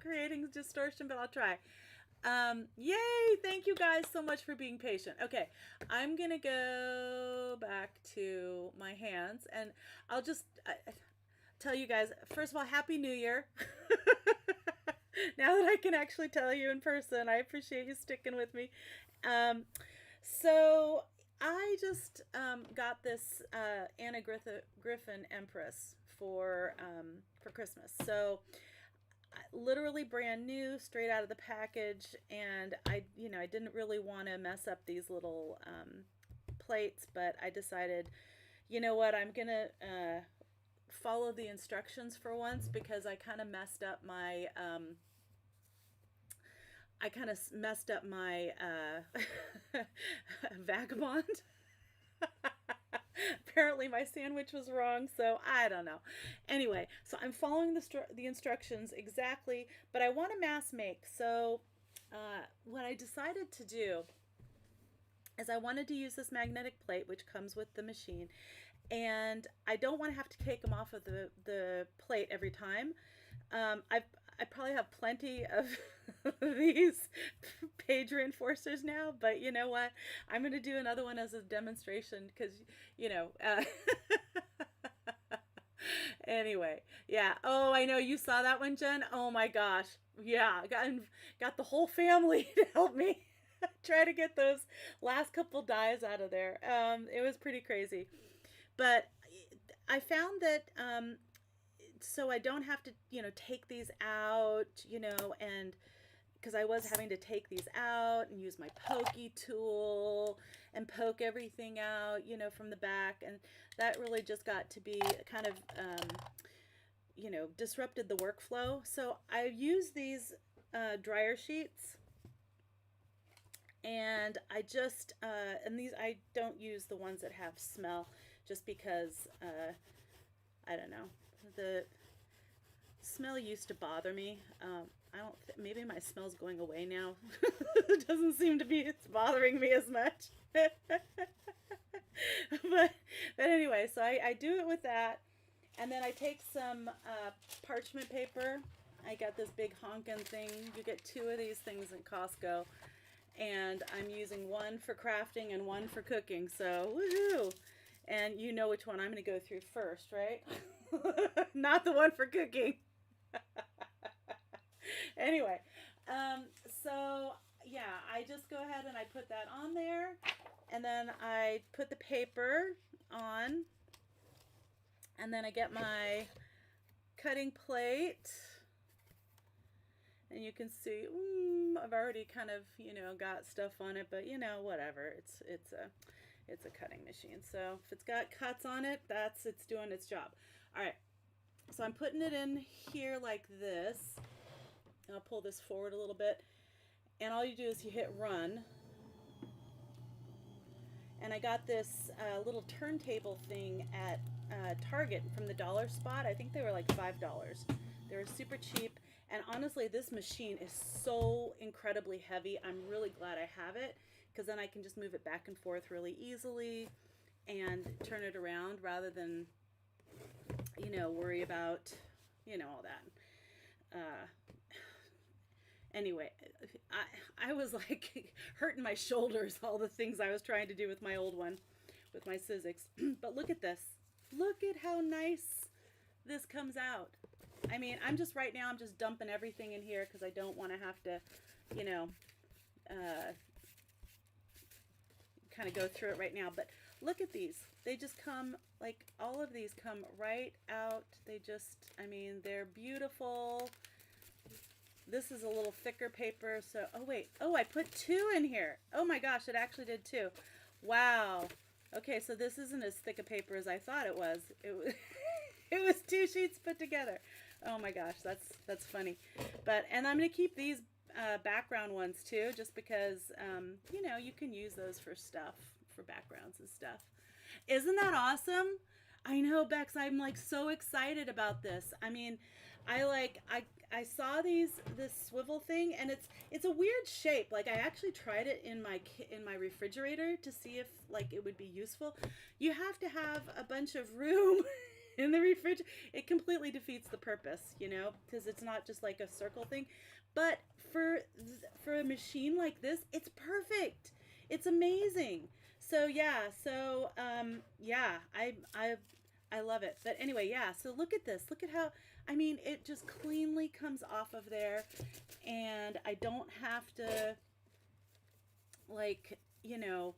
creating distortion, but I'll try. Yay! Thank you guys so much for being patient. Okay, I'm gonna go back to my hands, and I'll just tell you guys, first of all, Happy New Year. Now that I can actually tell you in person, I appreciate you sticking with me. Um, so I just got this Anna Griffin Empress for Christmas. So literally brand new, straight out of the package, and I didn't really want to mess up these little plates, but I decided, you know what, I'm gonna follow the instructions for once, because I kind of messed up my vagabond. Apparently my sandwich was wrong, so I don't know. Anyway, so I'm following the instructions exactly, but I want to mass make. So what I decided to do is I wanted to use this magnetic plate, which comes with the machine, and I don't want to have to take them off of the plate every time. I probably have plenty of these page reinforcers now, but you know what? I'm going to do another one as a demonstration because, anyway, yeah. Oh, I know you saw that one, Jen. Oh my gosh. Yeah, got the whole family to help me try to get those last couple dies out of there. It was pretty crazy. But I found that so I don't have to, take these out, and because I was having to take these out and use my pokey tool and poke everything out, from the back. And that really just got to be kind of, disrupted the workflow. So I use these dryer sheets, and I don't use the ones that have smell, just because, I don't know, the smell used to bother me. Maybe my smell's going away now. It doesn't seem to be, it's bothering me as much. but anyway, so I do it with that, and then I take some parchment paper. I got this big honkin' thing. You get 2 of these things in Costco, and I'm using one for crafting and one for cooking, so woohoo! And you know which one I'm going to go through first, right? Not the one for cooking. Anyway, so yeah, I just go ahead and I put that on there, and then I put the paper on, and then I get my cutting plate, and you can see I've already kind of got stuff on it, but whatever, it's a cutting machine. So if it's got cuts on it, it's doing its job. All right, so I'm putting it in here like this. And I'll pull this forward a little bit, and all you do is you hit run. And I got this little turntable thing at Target from the dollar spot. I think they were like $5. They were super cheap, and honestly, this machine is so incredibly heavy. I'm really glad I have it, because then I can just move it back and forth really easily and turn it around rather than worry about all that. Anyway, I was like hurting my shoulders, all the things I was trying to do with my old one, with my Sizzix. But look at this. Look at how nice this comes out. I mean, I'm just dumping everything in here because I don't want to have to, kind of go through it right now. But look at these. They just come, like, all of these come right out. They're beautiful. This is a little thicker paper, so, I put 2 in here. Oh my gosh, it actually did 2. Wow. Okay, so this isn't as thick a paper as I thought it was. It was 2 sheets put together. Oh my gosh, that's funny. And I'm going to keep these background ones too, just because, you can use those for stuff, for backgrounds and stuff. Isn't that awesome? I know, Bex, I'm like so excited about this. I mean, I saw this swivel thing, and it's a weird shape. Like, I actually tried it in my refrigerator to see if like it would be useful. You have to have a bunch of room in the refrigerator, it completely defeats the purpose, you know, because it's not just like a circle thing. But for a machine like this, it's perfect. It's amazing. So yeah, yeah, I love it. But anyway, yeah, so look at this. Look at how, I mean, it just cleanly comes off of there, and I don't have to, like, you know,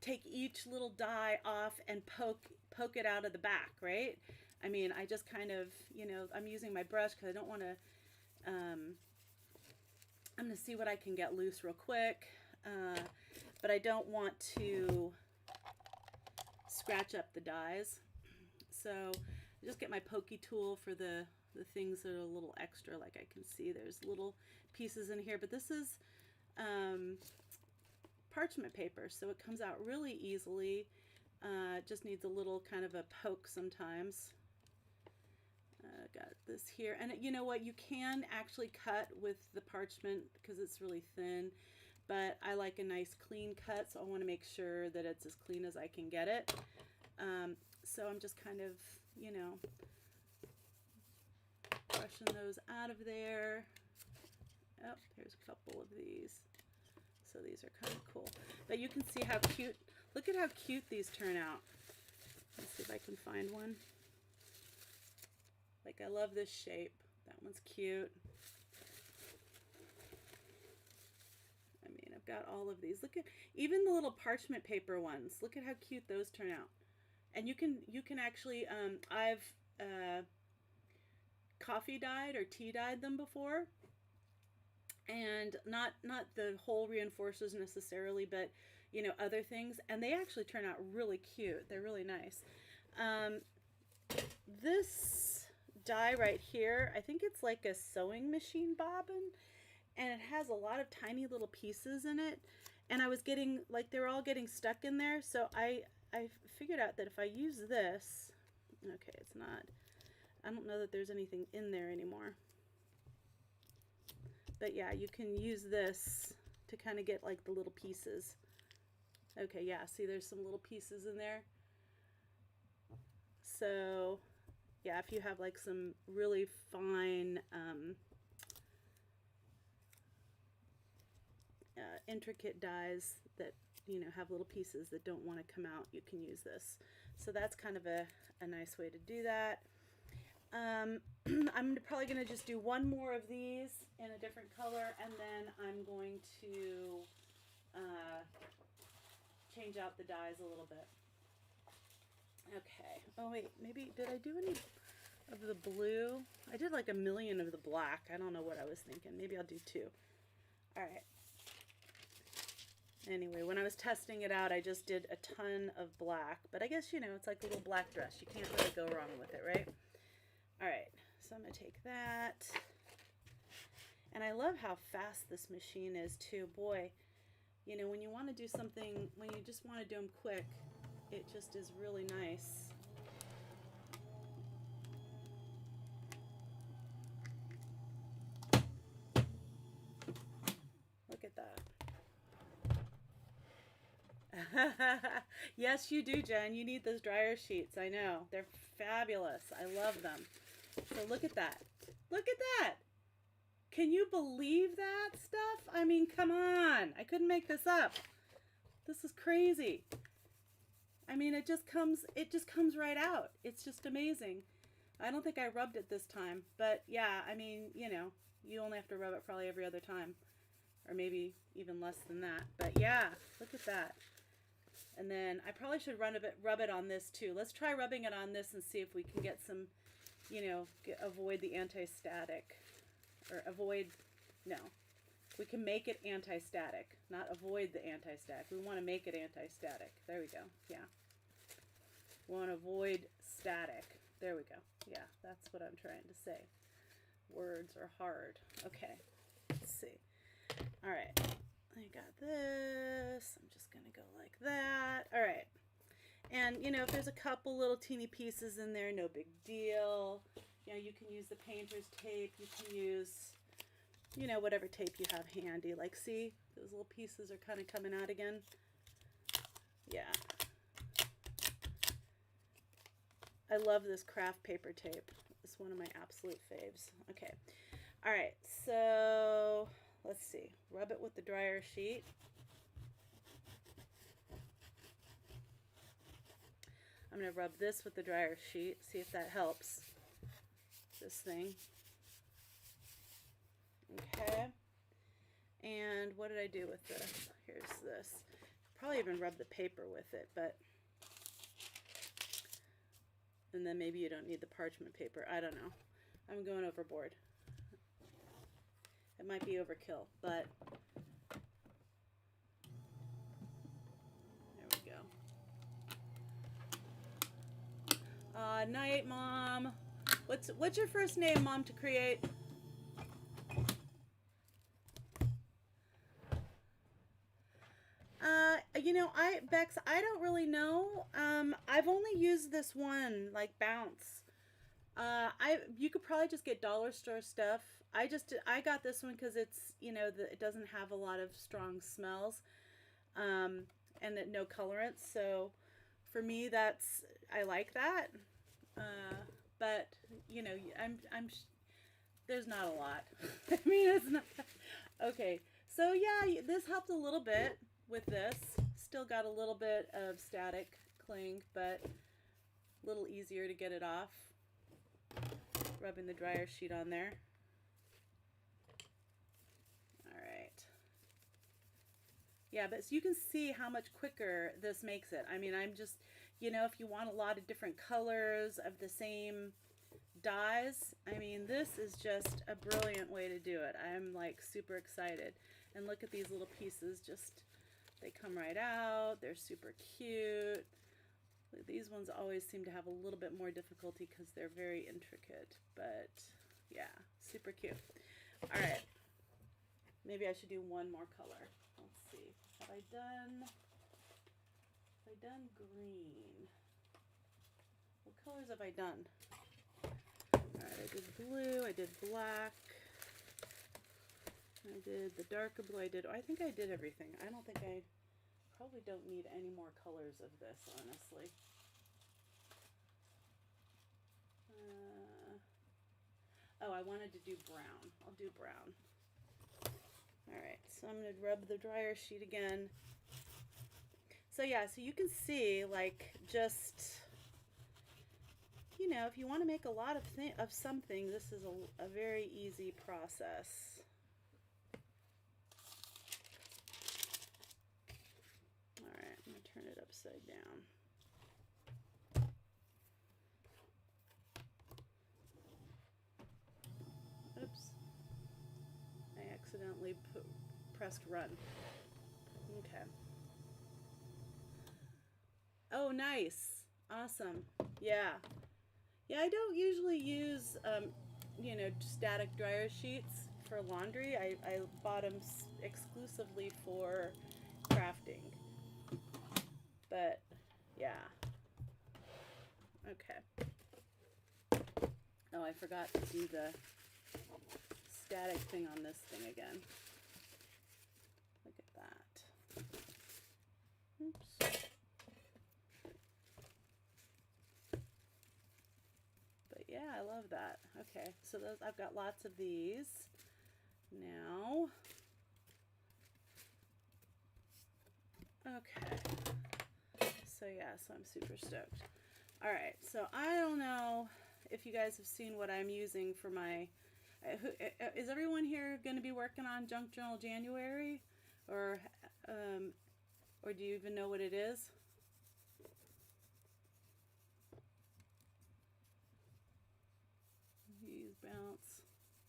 take each little die off and poke it out of the back, right? I mean, I just kind of, you know, I'm using my brush because I don't want to, I'm going to see what I can get loose real quick, but I don't want to scratch up the dies. So I just get my pokey tool for the things that are a little extra. Like I can see there's little pieces in here, but this is parchment paper, so it comes out really easily. It just needs a little kind of a poke sometimes. Got this here, and you know what, you can actually cut with the parchment because it's really thin, but I like a nice clean cut, so I want to make sure that it's as clean as I can get it. So I'm just kind of, you know, brushing those out of there. Oh, here's a couple of these. So these are kind of cool. But you can see how cute, look at how cute these turn out. Let's see if I can find one. Like, I love this shape. That one's cute. I mean, I've got all of these. Look at even the little parchment paper ones. Look at how cute those turn out. And you can actually, I've coffee dyed or tea dyed them before. And not the whole reinforcers necessarily, but you know, other things, and they actually turn out really cute. They're really nice. This die right here, I think it's like a sewing machine bobbin, and it has a lot of tiny little pieces in it, and I was getting, like, they were all getting stuck in there, so I figured out that if I use this, okay, it's not, I don't know that there's anything in there anymore. But yeah, you can use this to kind of get like the little pieces. Okay, yeah, see there's some little pieces in there. So yeah, if you have like some really fine intricate dies that, you know, have little pieces that don't want to come out, you can use this. So that's kind of a nice way to do that. I'm probably going to just do one more of these in a different color, and then I'm going to change out the dies a little bit. Okay. Oh wait, maybe, did I do any of the blue? I did like a million of the black. I don't know what I was thinking. Maybe I'll do 2. All right. Anyway, when I was testing it out, I just did a ton of black, but I guess, you know, it's like a little black dress. You can't really go wrong with it, right? All right, so I'm going to take that, and I love how fast this machine is too. Boy, you know, when you want to do something, when you just want to do them quick, it just is really nice. Look at that. Yes, you do, Jen. You need those dryer sheets. I know. They're fabulous. I love them. So look at that. Look at that. Can you believe that stuff? I mean, come on. I couldn't make this up. This is crazy. I mean, it just comes right out. It's just amazing. I don't think I rubbed it this time, but yeah, I mean, you know, you only have to rub it probably every other time, or maybe even less than that. But yeah, look at that. And then I probably should rub it on this too. Let's try rubbing it on this and see if we can get some, you know, avoid the anti-static, or avoid, no, we can make it anti-static, not avoid the anti-static. We want to make it anti-static. There we go. Yeah. We want to avoid static. There we go. Yeah, that's what I'm trying to say. Words are hard. Okay, let's see. All right, I got this. I'm just going to go like that. All right. And, you know, if there's a couple little teeny pieces in there, no big deal. You know, you can use the painter's tape. You can use, you know, whatever tape you have handy. Like, see, those little pieces are kind of coming out again. Yeah. I love this craft paper tape. It's one of my absolute faves. Okay. All right. So let's see. Rub it with the dryer sheet. I'm going to rub this with the dryer sheet. See if that helps. This thing. Okay. And what did I do with this? Here's this. Probably even rub the paper with it, but and then maybe you don't need the parchment paper. I don't know. I'm going overboard. It might be overkill, but there we go. Night, Mom. What's your first name, Mom, to create? You know, Bex, I don't really know. I've only used this one, like Bounce. You could probably just get dollar store stuff. I got this one because it's, you know, it doesn't have a lot of strong smells, and no colorants. So for me, I like that. But you know, there's not a lot. I mean, it's not okay. So yeah, this helped a little bit with this. Still got a little bit of static cling, but a little easier to get it off. Rubbing the dryer sheet on there. All right. Yeah, but so you can see how much quicker this makes it. I mean, I'm just, you know, if you want a lot of different colors of the same dyes, I mean, this is just a brilliant way to do it. I'm like super excited. And look at these little pieces, they come right out. They're super cute. These ones always seem to have a little bit more difficulty because they're very intricate, but yeah, super cute. All right, maybe I should do one more color. Let's see, have I done green? What colors have I done? All right, I did blue, I did black, I did the darker blue, I think I did everything. I probably don't need any more colors of this, honestly. Oh, I wanted to do brown. I'll do brown. All right, so I'm going to rub the dryer sheet again. So yeah, so you can see, like, just, you know, if you want to make a lot of something, this is a very easy process. I'm going to turn it upside down. Oops. I accidentally pressed run. Okay. Oh, nice. Awesome. Yeah. Yeah, I don't usually use, you know, static dryer sheets for laundry. I bought them exclusively for crafting. But yeah. Okay. Oh, I forgot to do the static thing on this thing again. Look at that. Oops. But yeah, I love that. Okay, so I've got lots of these now. Okay. So yeah, so I'm super stoked. All right, so I don't know if you guys have seen what I'm using for my, is everyone here going to be working on Junk Journal January, or do you even know what it is? Use Bounce.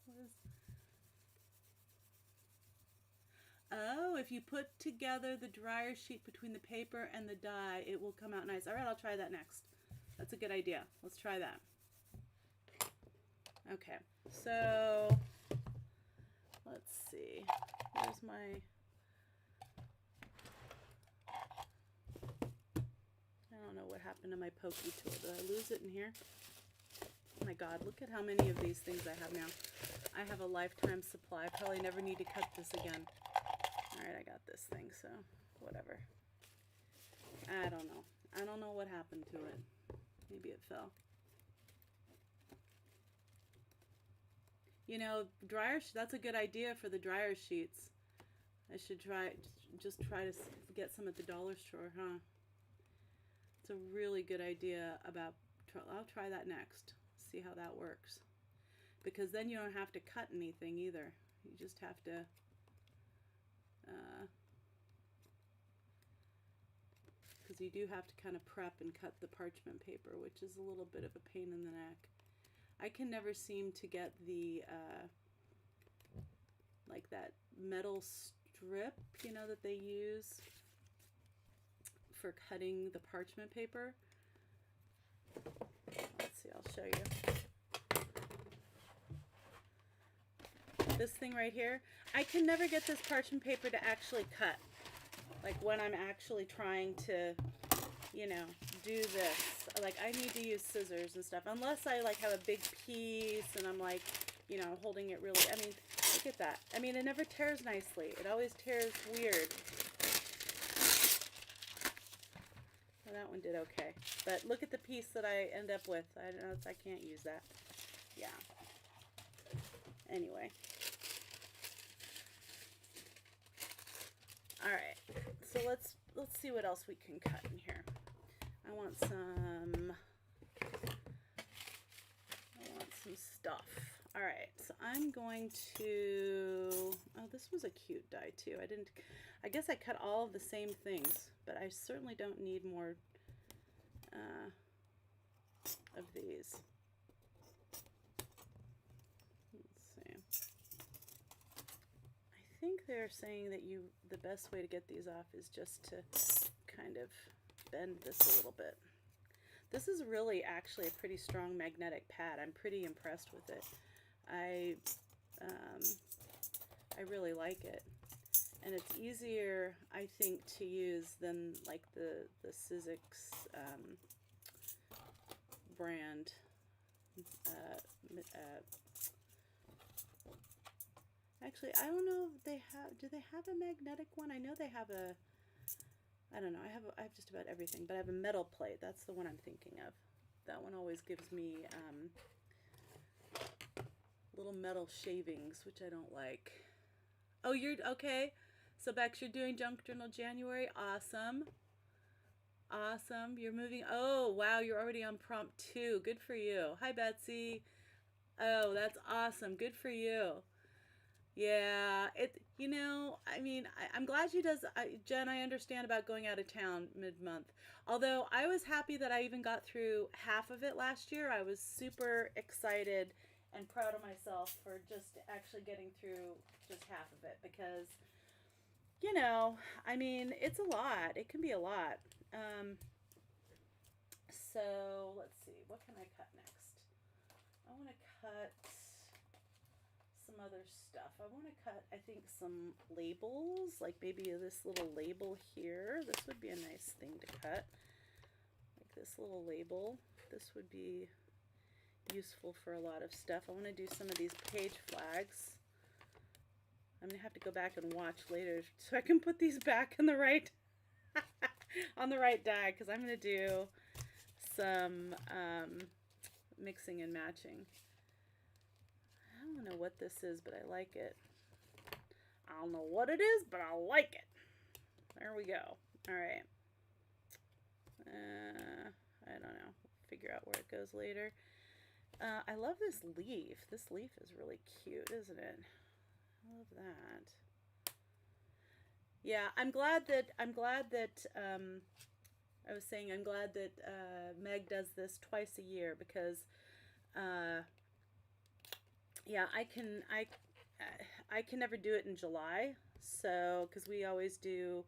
What is? Oh, if you put together the dryer sheet between the paper and the dye, it will come out nice. All right, I'll try that next. That's a good idea. Let's try that. Okay, so let's see. Here's my, I don't know what happened to my pokey tool. Did I lose it in here? Oh my God, look at how many of these things I have now. I have a lifetime supply. I probably never need to cut this again. All right, I got this thing, so whatever. I don't know. I don't know what happened to it. Maybe it fell. You know, that's a good idea for the dryer sheets. I should just try to get some at the dollar store, huh? It's a really good idea I'll try that next. See how that works. Because then you don't have to cut anything either. You just have to because you do have to kind of prep and cut the parchment paper, which is a little bit of a pain in the neck. I can never seem to get the like that metal strip, you know, that they use for cutting the parchment paper. Let's see, I'll show you. This thing right here, I can never get this parchment paper to actually cut. Like when I'm actually trying to, you know, do this. Like I need to use scissors and stuff. Unless I like have a big piece and I'm like, you know, holding it really, I mean, look at that. I mean, it never tears nicely. It always tears weird. Well, that one did okay. But look at the piece that I end up with. I don't know, I can't use that. Yeah. Anyway. All right. So let's see what else we can cut in here. I want some stuff. All right, so I'm going to, oh, this was a cute die too. I guess I cut all of the same things, but I certainly don't need more of these. Let's see. I think they're saying that the best way to get these off is just to kind of bend this a little bit. This is really actually a pretty strong magnetic pad. I'm pretty impressed with it. I really like it, and it's easier, I think, to use than like the Sizzix brand. Actually, I don't know if they have. Do they have a magnetic one? I know they have a. I don't know. I have just about everything, but I have a metal plate. That's the one I'm thinking of. That one always gives me little metal shavings, which I don't like. Oh, you're okay. So Bex, you're doing Junk Journal January. Awesome. Awesome. You're moving. Oh, wow. You're already on prompt 2. Good for you. Hi, Betsy. Oh, that's awesome. Good for you. Yeah, you know, I mean, I'm glad she does. Jen, I understand about going out of town mid-month. Although I was happy that I even got through half of it last year. I was super excited and proud of myself for just actually getting through just half of it because, you know, I mean, it's a lot. It can be a lot. So let's see, what can I cut next? I want to cut some other stuff. I want to cut, I think, some labels, like maybe this little label here. This would be a nice thing to cut. Like this little label. This would be useful for a lot of stuff. I want to do some of these page flags. I'm going to have to go back and watch later so I can put these back in the right on the right die, because I'm going to do some mixing and matching. I don't know what this is, but I like it. I don't know what it is, but I like it. There we go. All right. I don't know. Figure out where it goes later. I love this leaf. This leaf is really cute, isn't it? I love that. Yeah, I'm glad that I was saying I'm glad that Meg does this twice a year because yeah, I can never do it in July, so because we always do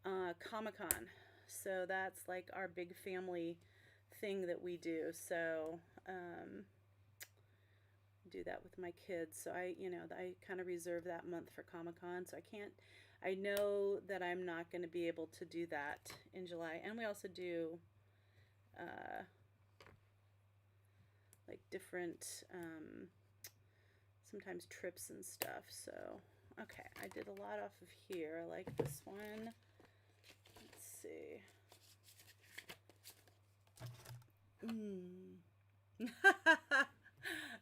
Comic-Con, so that's like our big family thing that we do. So do that with my kids. So I kind of reserve that month for Comic-Con. So I know that I'm not going to be able to do that in July. And we also do like different sometimes trips and stuff. So okay, I did a lot off of here. I like this one. Let's see.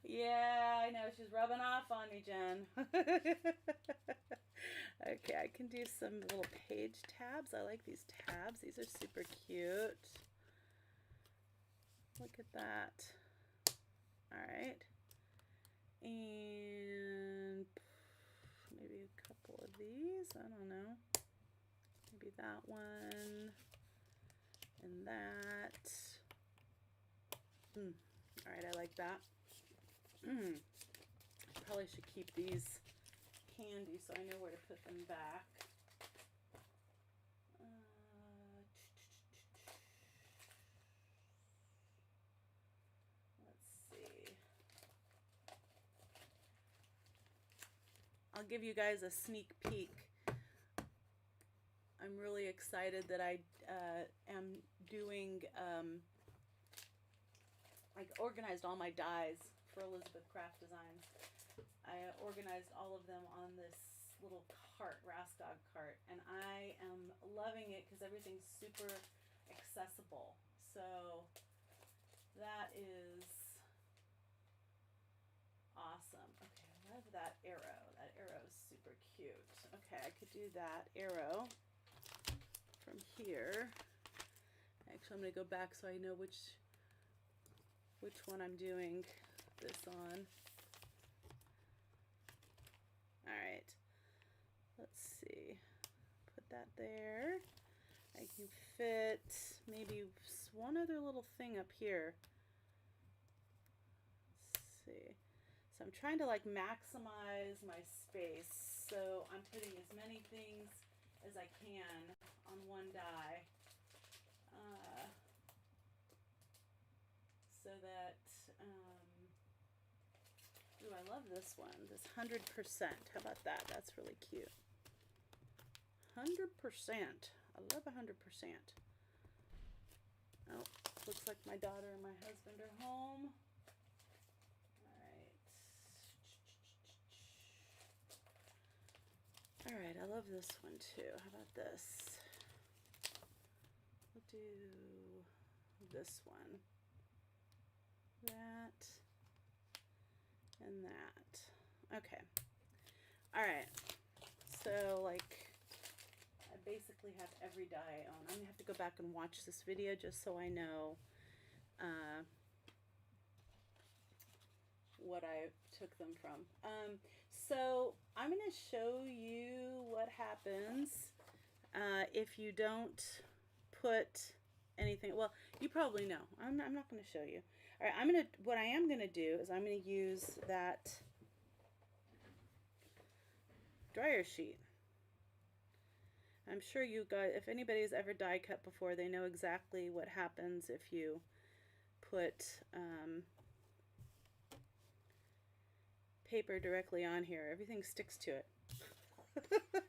Yeah, I know. She's rubbing off on me, Jen. Okay, I can do some little page tabs. I like these tabs. These are super cute. Look at that. All right. And maybe a couple of these. I don't know. Maybe that one and that. All right, I like that. Probably should keep these handy so I know where to put them back. Let's see. I'll give you guys a sneak peek. I'm really excited that I am doing, I organized all my dies for Elizabeth Craft Designs. I organized all of them on this little cart, Rascog cart, and I am loving it because everything's super accessible. So that is awesome. Okay, I love that arrow. That arrow is super cute. Okay, I could do that arrow from here. Actually, I'm going to go back so I know which one I'm doing this on. All right, let's see. Put that there. I can fit maybe one other little thing up here. Let's see. So I'm trying to like maximize my space. So I'm putting as many things as I can on one die. So that, ooh, I love this one, this 100%. How about that? That's really cute. 100%. I love 100%. Oh, looks like my daughter and my husband are home. All right, I love this one too. How about this? We'll do this one. That and that. Okay. All right. So like I basically have every die on. I'm gonna have to go back and watch this video just so I know what I took them from. So I'm gonna show you what happens if you don't put anything. Well, you probably know. I'm not gonna show you. All right, what I am gonna do is I'm gonna use that dryer sheet. I'm sure you guys, if anybody's ever die cut before, they know exactly what happens if you put paper directly on here. Everything sticks to it.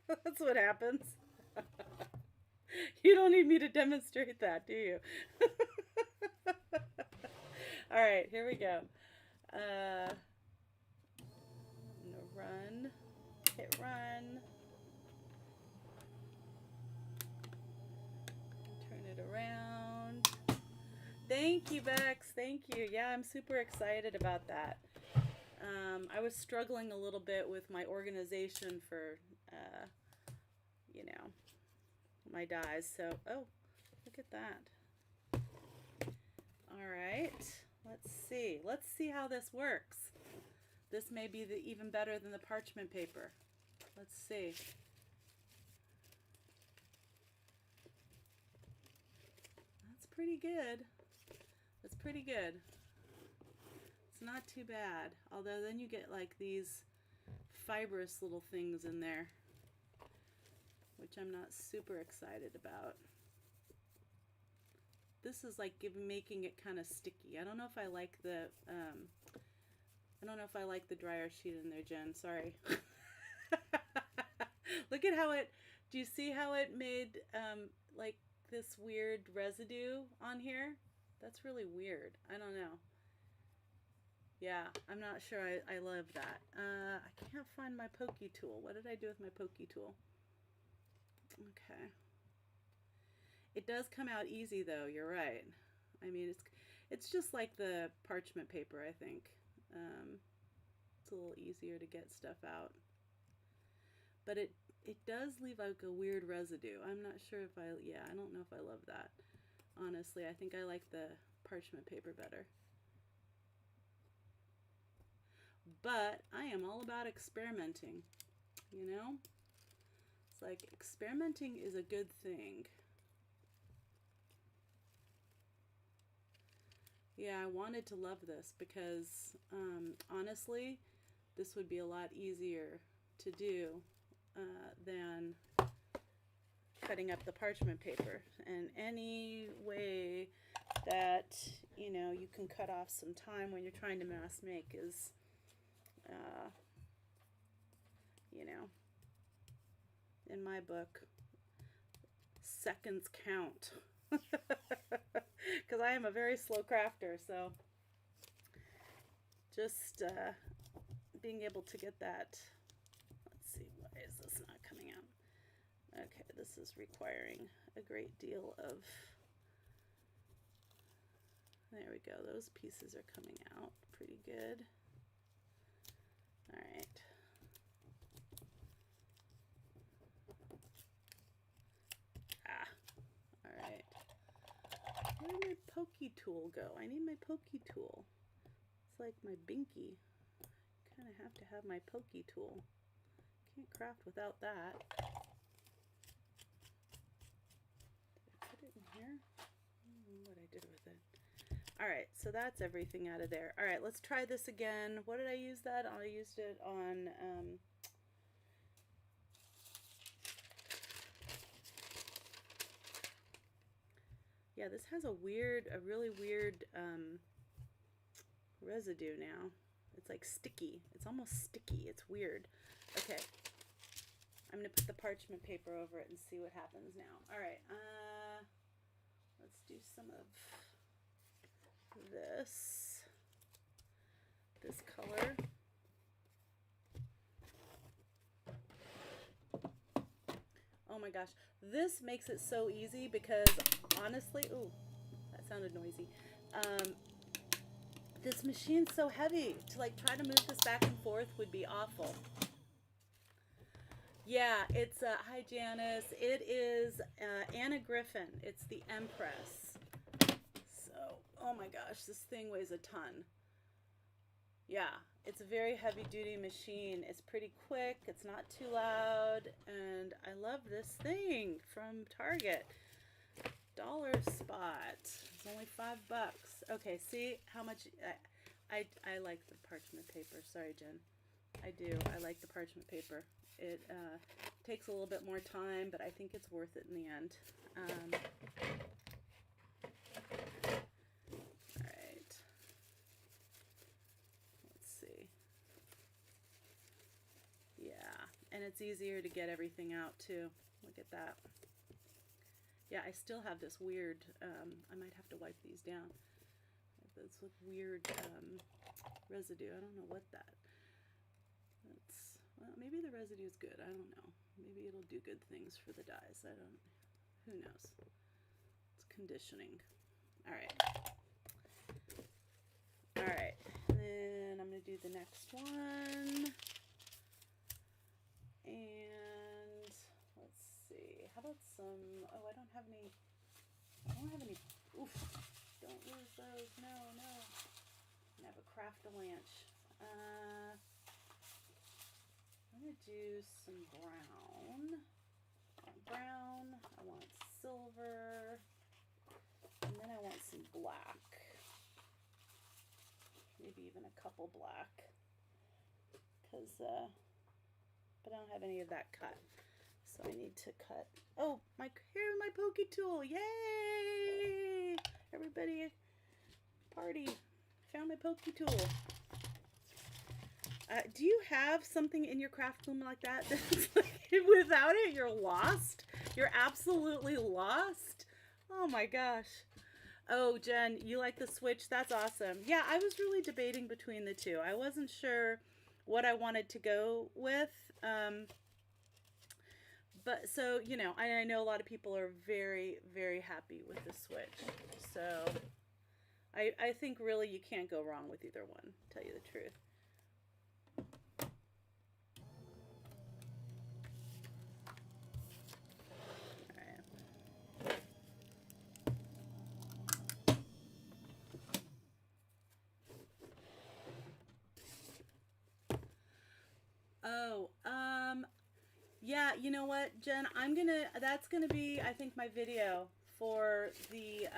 That's what happens. You don't need me to demonstrate that, do you? All right, here we go. I'm gonna run, hit run, turn it around. Thank you, Bex. Thank you. Yeah, I'm super excited about that. I was struggling a little bit with my organization for, you know, my dies. So, oh, look at that. All right, let's see. Let's see how this works. This may be even better than the parchment paper. Let's see. That's pretty good. That's pretty good. It's not too bad. Although then you get like these fibrous little things in there, which I'm not super excited about. This is like making it kind of sticky. I don't know if I like the dryer sheet in there, Jen. Sorry. Look at how it. Do you see how it made like this weird residue on here? That's really weird. I don't know. Yeah, I'm not sure I love that. I can't find my pokey tool. What did I do with my pokey tool? Okay. It does come out easy though, you're right. I mean, it's just like the parchment paper, I think. It's a little easier to get stuff out. But it does leave like a weird residue. I'm not sure if I don't know if I love that. Honestly, I think I like the parchment paper better. But I am all about experimenting, you know? It's like experimenting is a good thing. Yeah, I wanted to love this because honestly, this would be a lot easier to do than cutting up the parchment paper. And any way that, you know, you can cut off some time when you're trying to mass make is, you know, in my book, seconds count. Because I am a very slow crafter, so just being able to get that. Let's see, why is this not coming out? Okay, this is requiring a great deal of, there we go, those pieces are coming out pretty good. All right. Where did my pokey tool go? I need my pokey tool. It's like my binky. Kind of have to have my pokey tool. Can't craft without that. Did I put it in here? I don't know what I did with it. Alright, so that's everything out of there. Alright, let's try this again. What did I use that on? I used it on... yeah, this has a really weird residue now. It's like sticky. It's almost sticky. It's weird. Okay. I'm going to put the parchment paper over it and see what happens now. All right. Let's do some of this color. Oh my gosh. This makes it so easy because honestly, ooh, that sounded noisy. This machine's so heavy. To like try to move this back and forth would be awful. Yeah, it's hi Janice. It is Anna Griffin. It's the Empress. So, oh my gosh, this thing weighs a ton. Yeah, it's a very heavy duty machine. It's pretty quick. It's not too loud, and I love this thing from Target. Dollar Spot. It's only $5. Okay, see how much I like the parchment paper. Sorry, Jen. I do. I like the parchment paper. It takes a little bit more time, but I think it's worth it in the end. All right. Let's see. Yeah, and it's easier to get everything out too. Look at that. Yeah, I still have this weird, I might have to wipe these down. This weird residue. I don't know what that. That's, well, maybe the residue is good. I don't know. Maybe it'll do good things for the dyes. I don't, who knows. It's conditioning. All right. All right. And then I'm going to do the next one. And let's see. How about some, oh, I don't have any, oof, don't lose those, no. I have a Craft-A-Lanch. I'm going to do some brown. I want silver, and then I want some black. Maybe even a couple black, because, but I don't have any of that cut. So I need to cut. Oh, here's my pokey tool. Yay! Everybody, party. Found my pokey tool. Do you have something in your craft room like that? Without it, you're lost. You're absolutely lost. Oh my gosh. Oh, Jen, you like the switch? That's awesome. Yeah, I was really debating between the two. I wasn't sure what I wanted to go with. But so, you know, I know a lot of people are very, very happy with the switch. So I think really you can't go wrong with either one, to tell you the truth. Oh, yeah, you know what, Jen? That's gonna be, I think, my video for the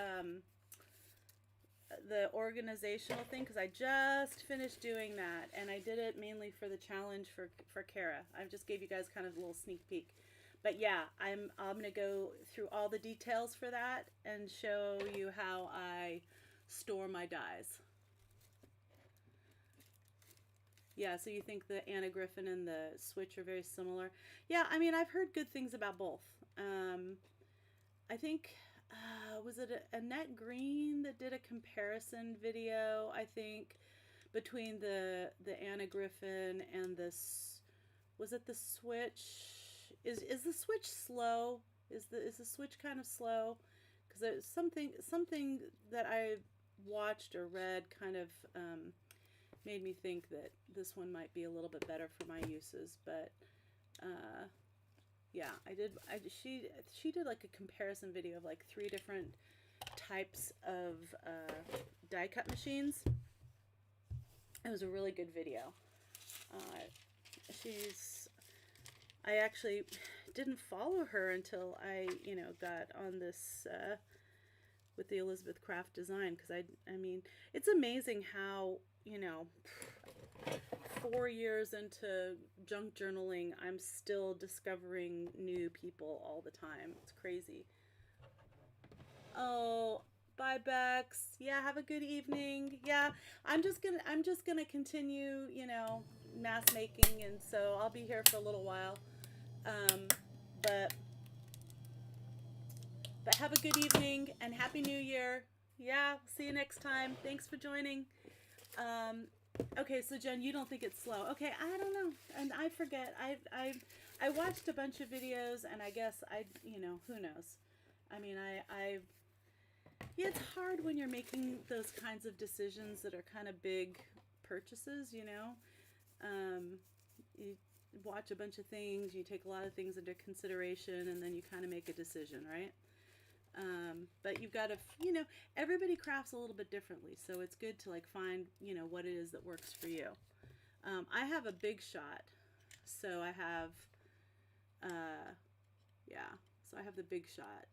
organizational thing, because I just finished doing that, and I did it mainly for the challenge for Kara. I just gave you guys kind of a little sneak peek. But yeah, I'm gonna go through all the details for that and show you how I store my dies. Yeah, so you think the Anna Griffin and the Switch are very similar? Yeah, I mean, I've heard good things about both. I think, was it Annette Green that did a comparison video, I think, between the Anna Griffin and was it the Switch? Is the Switch slow? Is the Switch kind of slow? Because it's something that I watched or read kind of made me think that this one might be a little bit better for my uses. But yeah, she did like a comparison video of like 3 different types of die cut machines. It was a really good video. I actually didn't follow her until I, got on this with the Elizabeth Craft Design, because I mean, it's amazing how, 4 years into junk journaling, I'm still discovering new people all the time. It's crazy. Oh, bye, Bex. Yeah, have a good evening. Yeah, I'm just gonna continue, mass making, and so I'll be here for a little while. But have a good evening and Happy New Year. Yeah, see you next time. Thanks for joining. Okay, so Jen, you don't think it's slow. Okay, I don't know. And I forget. I watched a bunch of videos, and I guess who knows. I mean, yeah, it's hard when you're making those kinds of decisions that are kind of big purchases, you watch a bunch of things, you take a lot of things into consideration, and then you kind of make a decision, right? But you've got to, everybody crafts a little bit differently, so it's good to like find, what it is that works for you. I have a big shot, so I have, so I have the big shot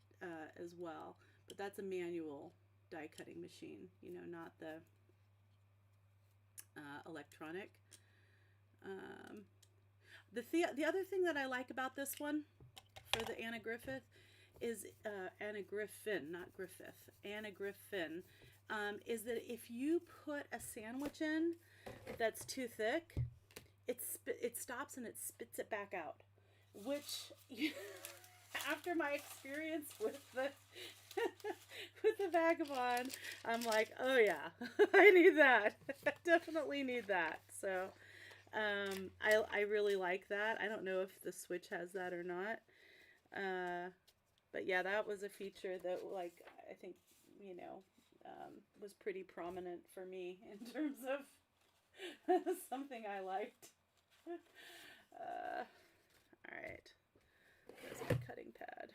as well, but that's a manual die cutting machine, not the electronic. The other thing that I like about this one for the Anna Griffith is Anna Griffin, not Griffith. Anna Griffin is that if you put a sandwich in that's too thick, it stops and it spits it back out. Which, after my experience with the with the Vagabond, I'm like, oh yeah, I need that. I definitely need that. So I really like that. I don't know if the Switch has that or not. But yeah, that was a feature that, like, I think, was pretty prominent for me in terms of something I liked. All right, there's my cutting pad.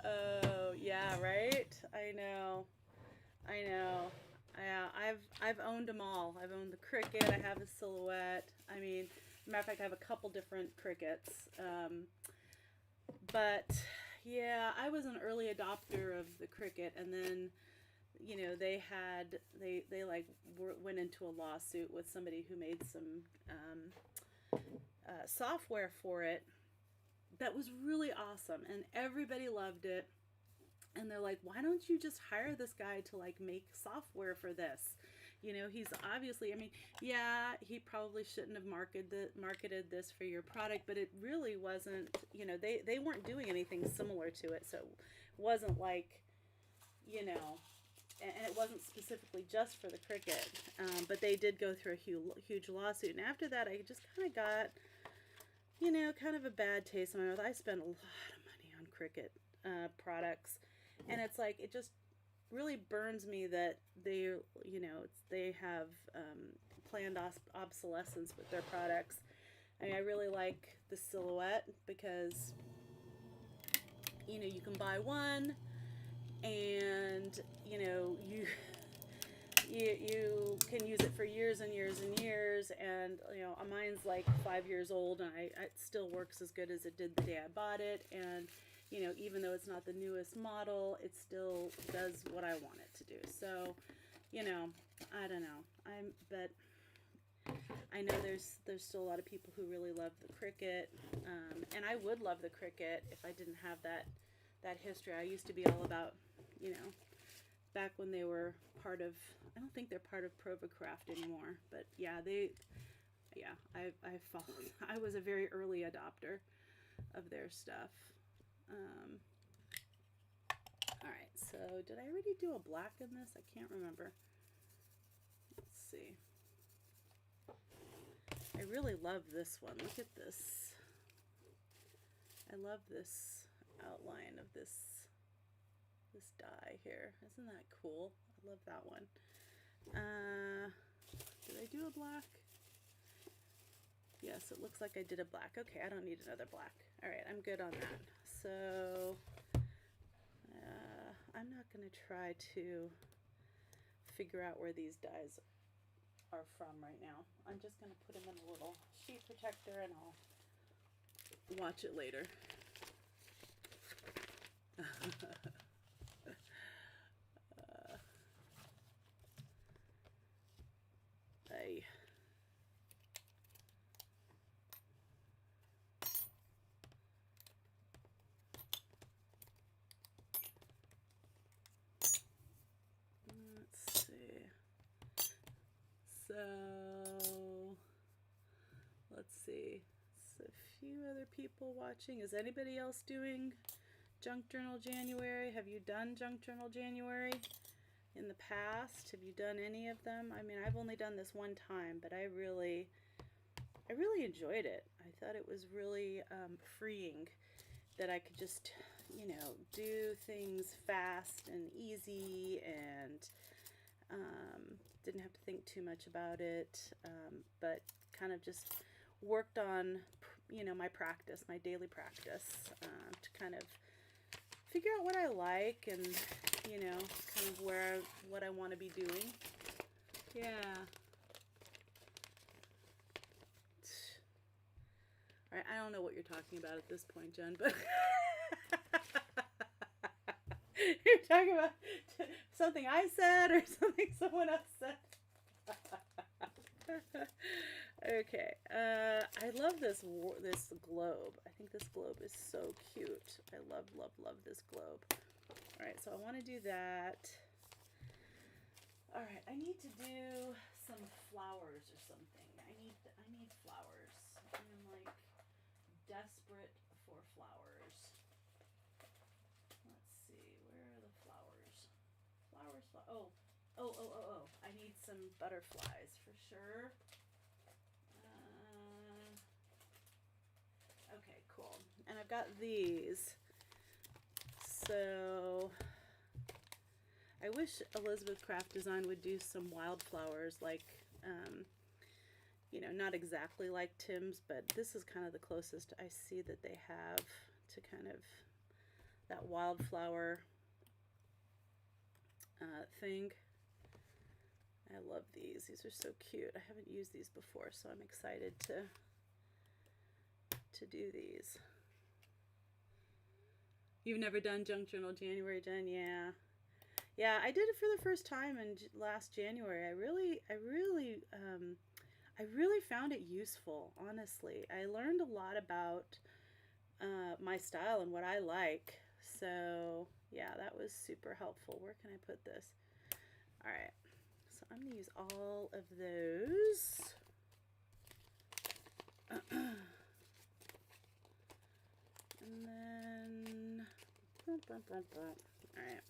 Oh, yeah, right? I know. Yeah, I've owned them all. I've owned the Cricut. I have a Silhouette. I mean, matter of fact, I have a couple different Cricuts. But yeah, I was an early adopter of the Cricut, and then they like went into a lawsuit with somebody who made some software for it that was really awesome, and everybody loved it. And they're like, why don't you just hire this guy to like make software for this? He's obviously, I mean, yeah, he probably shouldn't have marketed this for your product, but it really wasn't, they weren't doing anything similar to it. So it wasn't like, and it wasn't specifically just for the Cricut, but they did go through a huge lawsuit. And after that, I just kind of got, you know, kind of a bad taste in my mouth. I spent a lot of money on Cricut products, and it's like, it just really burns me that they, you know, they have planned obsolescence with their products. I mean, I really like the Silhouette because, you know, you can buy one, and you know, you can use it for years and years and years, and you know, mine's like 5 years old, and it still works as good as it did the day I bought it. And you know, even though it's not the newest model, it still does what I want it to do. So, you know, I don't know. But I know there's still a lot of people who really love the Cricut, and I would love the Cricut if I didn't have that history. I used to be all about, you know, back when they were part of, I don't think they're part of PaperKraftD anymore, but yeah, I was a very early adopter of their stuff. Alright, so did I already do a black in this? I can't remember. Let's see. I really love this one. Look at this. I love this outline of this die here. Isn't that cool? I love that one. Did I do a black? Yes, it looks like I did a black. Okay, I don't need another black. Alright, I'm good on that. So, I'm not going to try to figure out where these dies are from right now. I'm just going to put them in a little sheet protector, and I'll watch it later. Let's see. So, let's see. So, a few other people watching. Is anybody else doing Junk Journal January? Have you done Junk Journal January in the past? Have you done any of them? I mean, I've only done this one time, but I really enjoyed it. I thought it was really freeing that I could just, you know, do things fast and easy, and didn't have to think too much about it, but kind of just worked on, you know, my practice, my daily practice, to kind of figure out what I like, and, you know, kind of what I want to be doing. Yeah. All right, I don't know what you're talking about at this point, Jen, but you're talking about something I said or something someone else said. Okay, I love this globe. I think this globe is so cute. I love this globe. All right, so I want to do that. All right, I need to do some flowers or something. I need flowers. I'm like desperate for flowers. Let's see, where are the flowers? Oh, I need some butterflies for sure. Okay, cool. And I've got these. So I wish Elizabeth Craft Design would do some wildflowers, like, you know, not exactly like Tim's, but this is kind of the closest I see that they have to kind of that wildflower thing. I love these. These are so cute. I haven't used these before, so I'm excited to do these. You've never done Junk Journal January, Jen? Yeah. Yeah, I did it for the first time in last January. I really found it useful, honestly. I learned a lot about my style and what I like. So, yeah, that was super helpful. Where can I put this? All right. So I'm going to use all of those. And then, all right.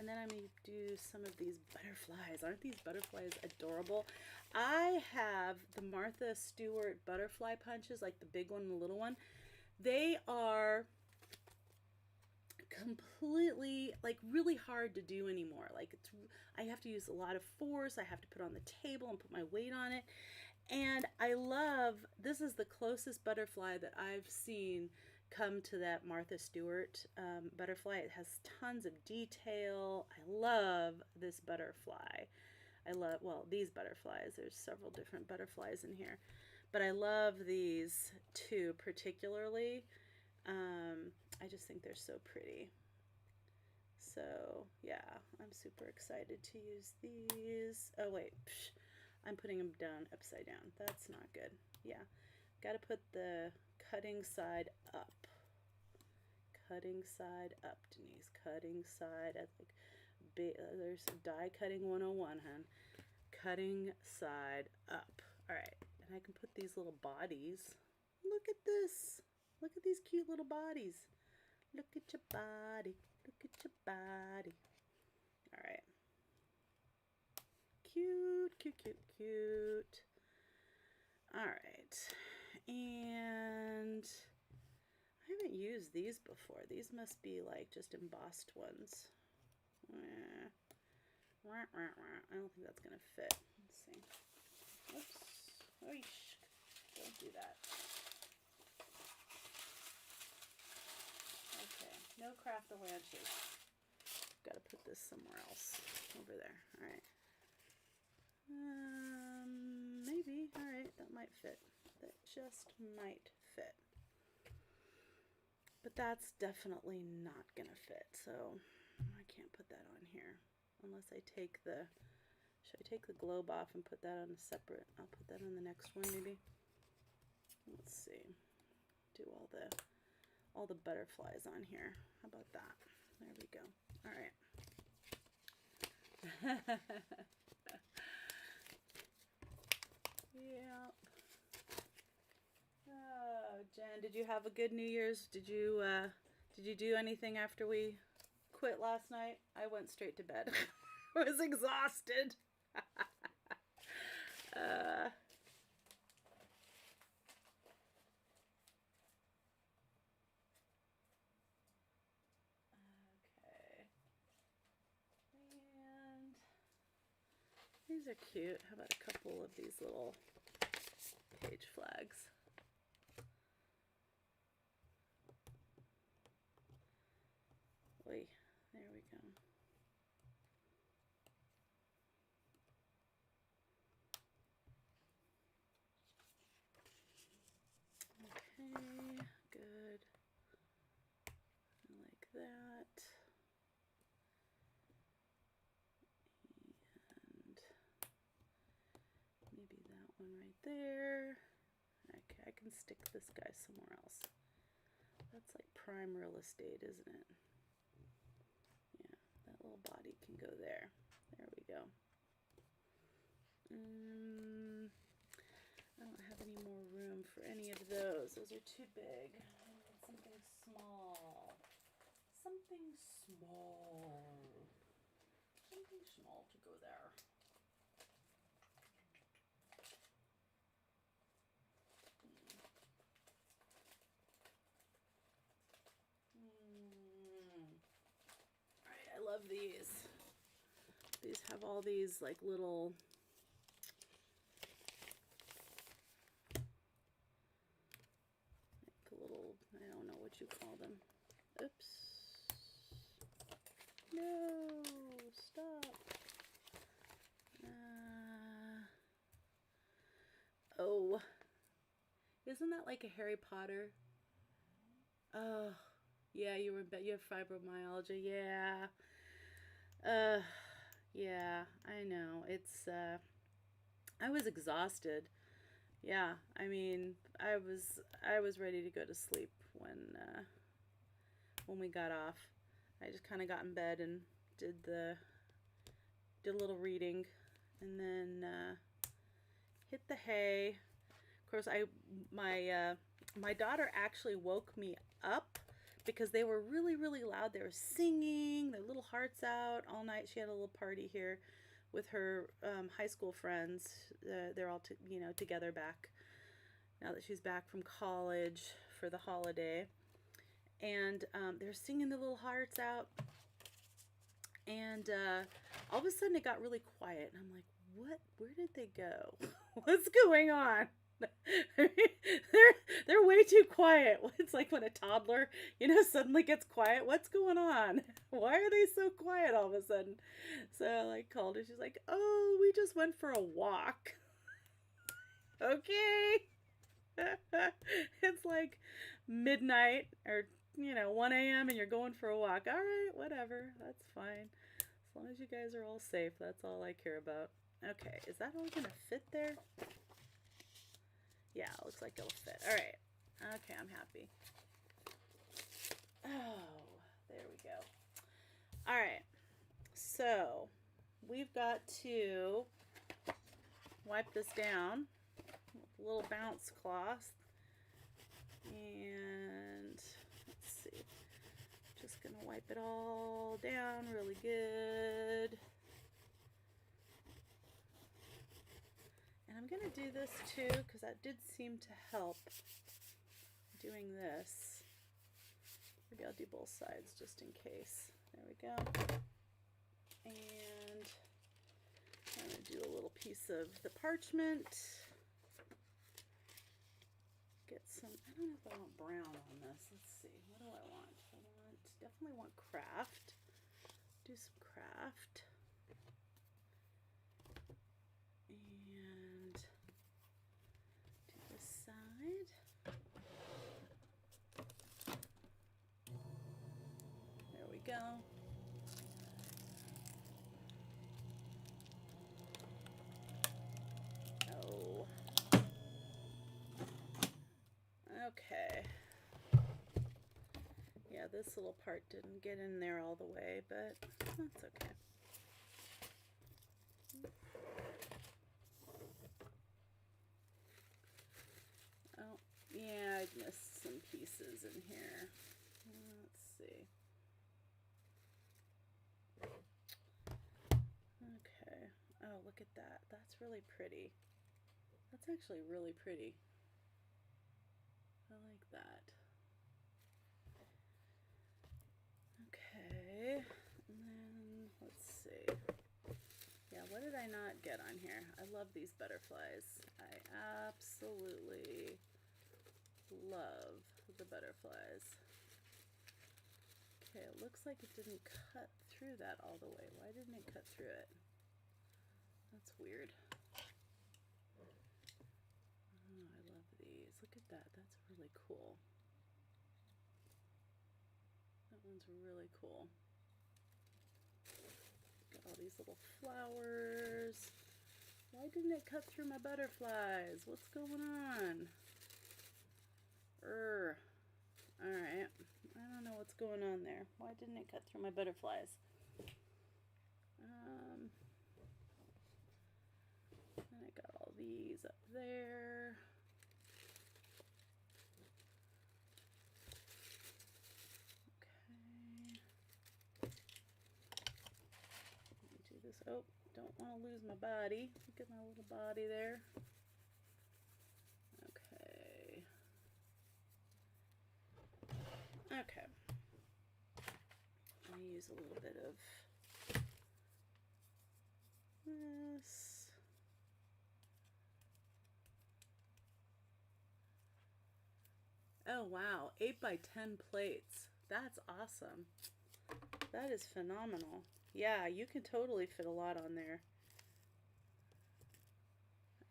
And then I'm going to do some of these butterflies. Aren't these butterflies adorable? I have the Martha Stewart butterfly punches, like the big one and the little one. They are completely, like, really hard to do anymore. Like, I have to use a lot of force. I have to put on the table and put my weight on it. And I love, this is the closest butterfly that I've seen come to that Martha Stewart butterfly. It has tons of detail. I love this butterfly. I love, well, these butterflies. There's several different butterflies in here. But I love these two particularly. I just think they're so pretty. So, yeah, I'm super excited to use these. Oh, wait. Psh, I'm putting them down upside down. That's not good. Yeah. Got to put the cutting side up. Cutting side up, Denise. Cutting side. There's die cutting 101, hun. Cutting side up. All right. And I can put these little bodies. Look at this. Look at these cute little bodies. Look at your body. Look at your body. All right. Cute, cute, cute, cute. All right. And I haven't used these before. These must be like just embossed ones. I don't think that's going to fit. Let's see. Oops. Oish. Don't do that. Okay. No craft the lanches. Got to put this somewhere else. Over there. All right. Maybe. All right. That might fit. That just might fit. But that's definitely not going to fit. So I can't put that on here. Unless I take the, should I take the globe off and put that on a separate, I'll put that on the next one maybe. Let's see, do all the butterflies on here. How about that? There we go. All right. Yeah. Oh, Jen, did you have a good New Year's? Did you do anything after we quit last night? I went straight to bed. I was exhausted. Okay. And these are cute. How about a couple of these little page flags? Oy, there we go. Okay, good. I like that. And maybe that one right there. Okay, I can stick this guy somewhere else. That's like prime real estate, isn't it? Yeah, that little body can go there. There we go. I don't have any more room for any of those. Those are too big. I need something small. Something small. Something small to go there. Alright, I love these. These have all these like little I don't know what you call them. Oops. No, stop. Oh, isn't that like a Harry Potter? Oh, yeah, you have fibromyalgia. Yeah. Yeah, I know. It's I was exhausted. Yeah, I mean, I was ready to go to sleep when we got off. I just kind of got in bed and did a little reading, and then hit the hay. Of course, my daughter actually woke me up because they were really, really loud. They were singing their little hearts out all night. She had a little party here with her high school friends. They're all together back now that she's back from college for the holiday. And they're singing their little hearts out. And all of a sudden it got really quiet. And I'm like, what? Where did they go? What's going on? they're way too quiet. It's like when a toddler, suddenly gets quiet. What's going on? Why are they so quiet all of a sudden? So I called her. She's like, oh, we just went for a walk. Okay. It's like midnight or 1 a.m. and you're going for a walk. All right, whatever. That's fine. As long as you guys are all safe, that's all I care about. Okay, is that all gonna fit there? Yeah, it looks like it'll fit. All right. Okay, I'm happy. Oh, there we go. All right. So we've got to wipe this down with a little bounce cloth. And let's see. Just going to wipe it all down really good. And I'm going to do this too, because that did seem to help doing this. Maybe I'll do both sides just in case. There we go. And I'm going to do a little piece of the parchment. Get some, I don't know if I want brown on this. Let's see. What do I want? Definitely want craft. Do some craft. And to this side. There we go. Oh. Okay. Yeah, this little part didn't get in there all the way, but that's okay. Oh, yeah, I missed some pieces in here. Let's see. Okay. Oh, look at that. That's really pretty. That's actually really pretty. I like that. Okay, and then let's see. Yeah, what did I not get on here? I love these butterflies. I absolutely love the butterflies. Okay, it looks like it didn't cut through that all the way. Why didn't it cut through it? That's weird. Oh, I love these. Look at that. That's really cool. That one's really cool. Got all these little flowers. Why didn't it cut through my butterflies? What's going on? Alright. I don't know what's going on there. Why didn't it cut through my butterflies? Then I got all these up there. Oh, don't want to lose my body. Look at my little body there. Okay. Okay. I'm going to use a little bit of this. Oh, wow. 8 by 10 plates. That's awesome. That is phenomenal. Yeah, you can totally fit a lot on there.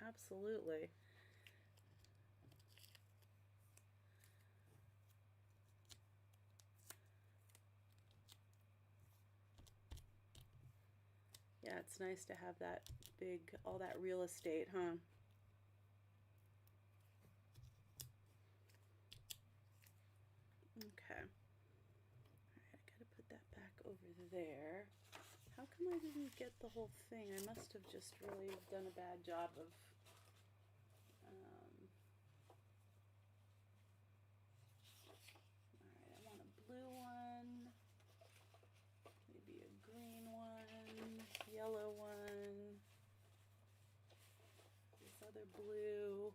Absolutely. Yeah, it's nice to have that big, all that real estate, huh? Okay. Alright, I gotta put that back over there. How come I didn't get the whole thing? I must have just really done a bad job of alright, I want to another blue.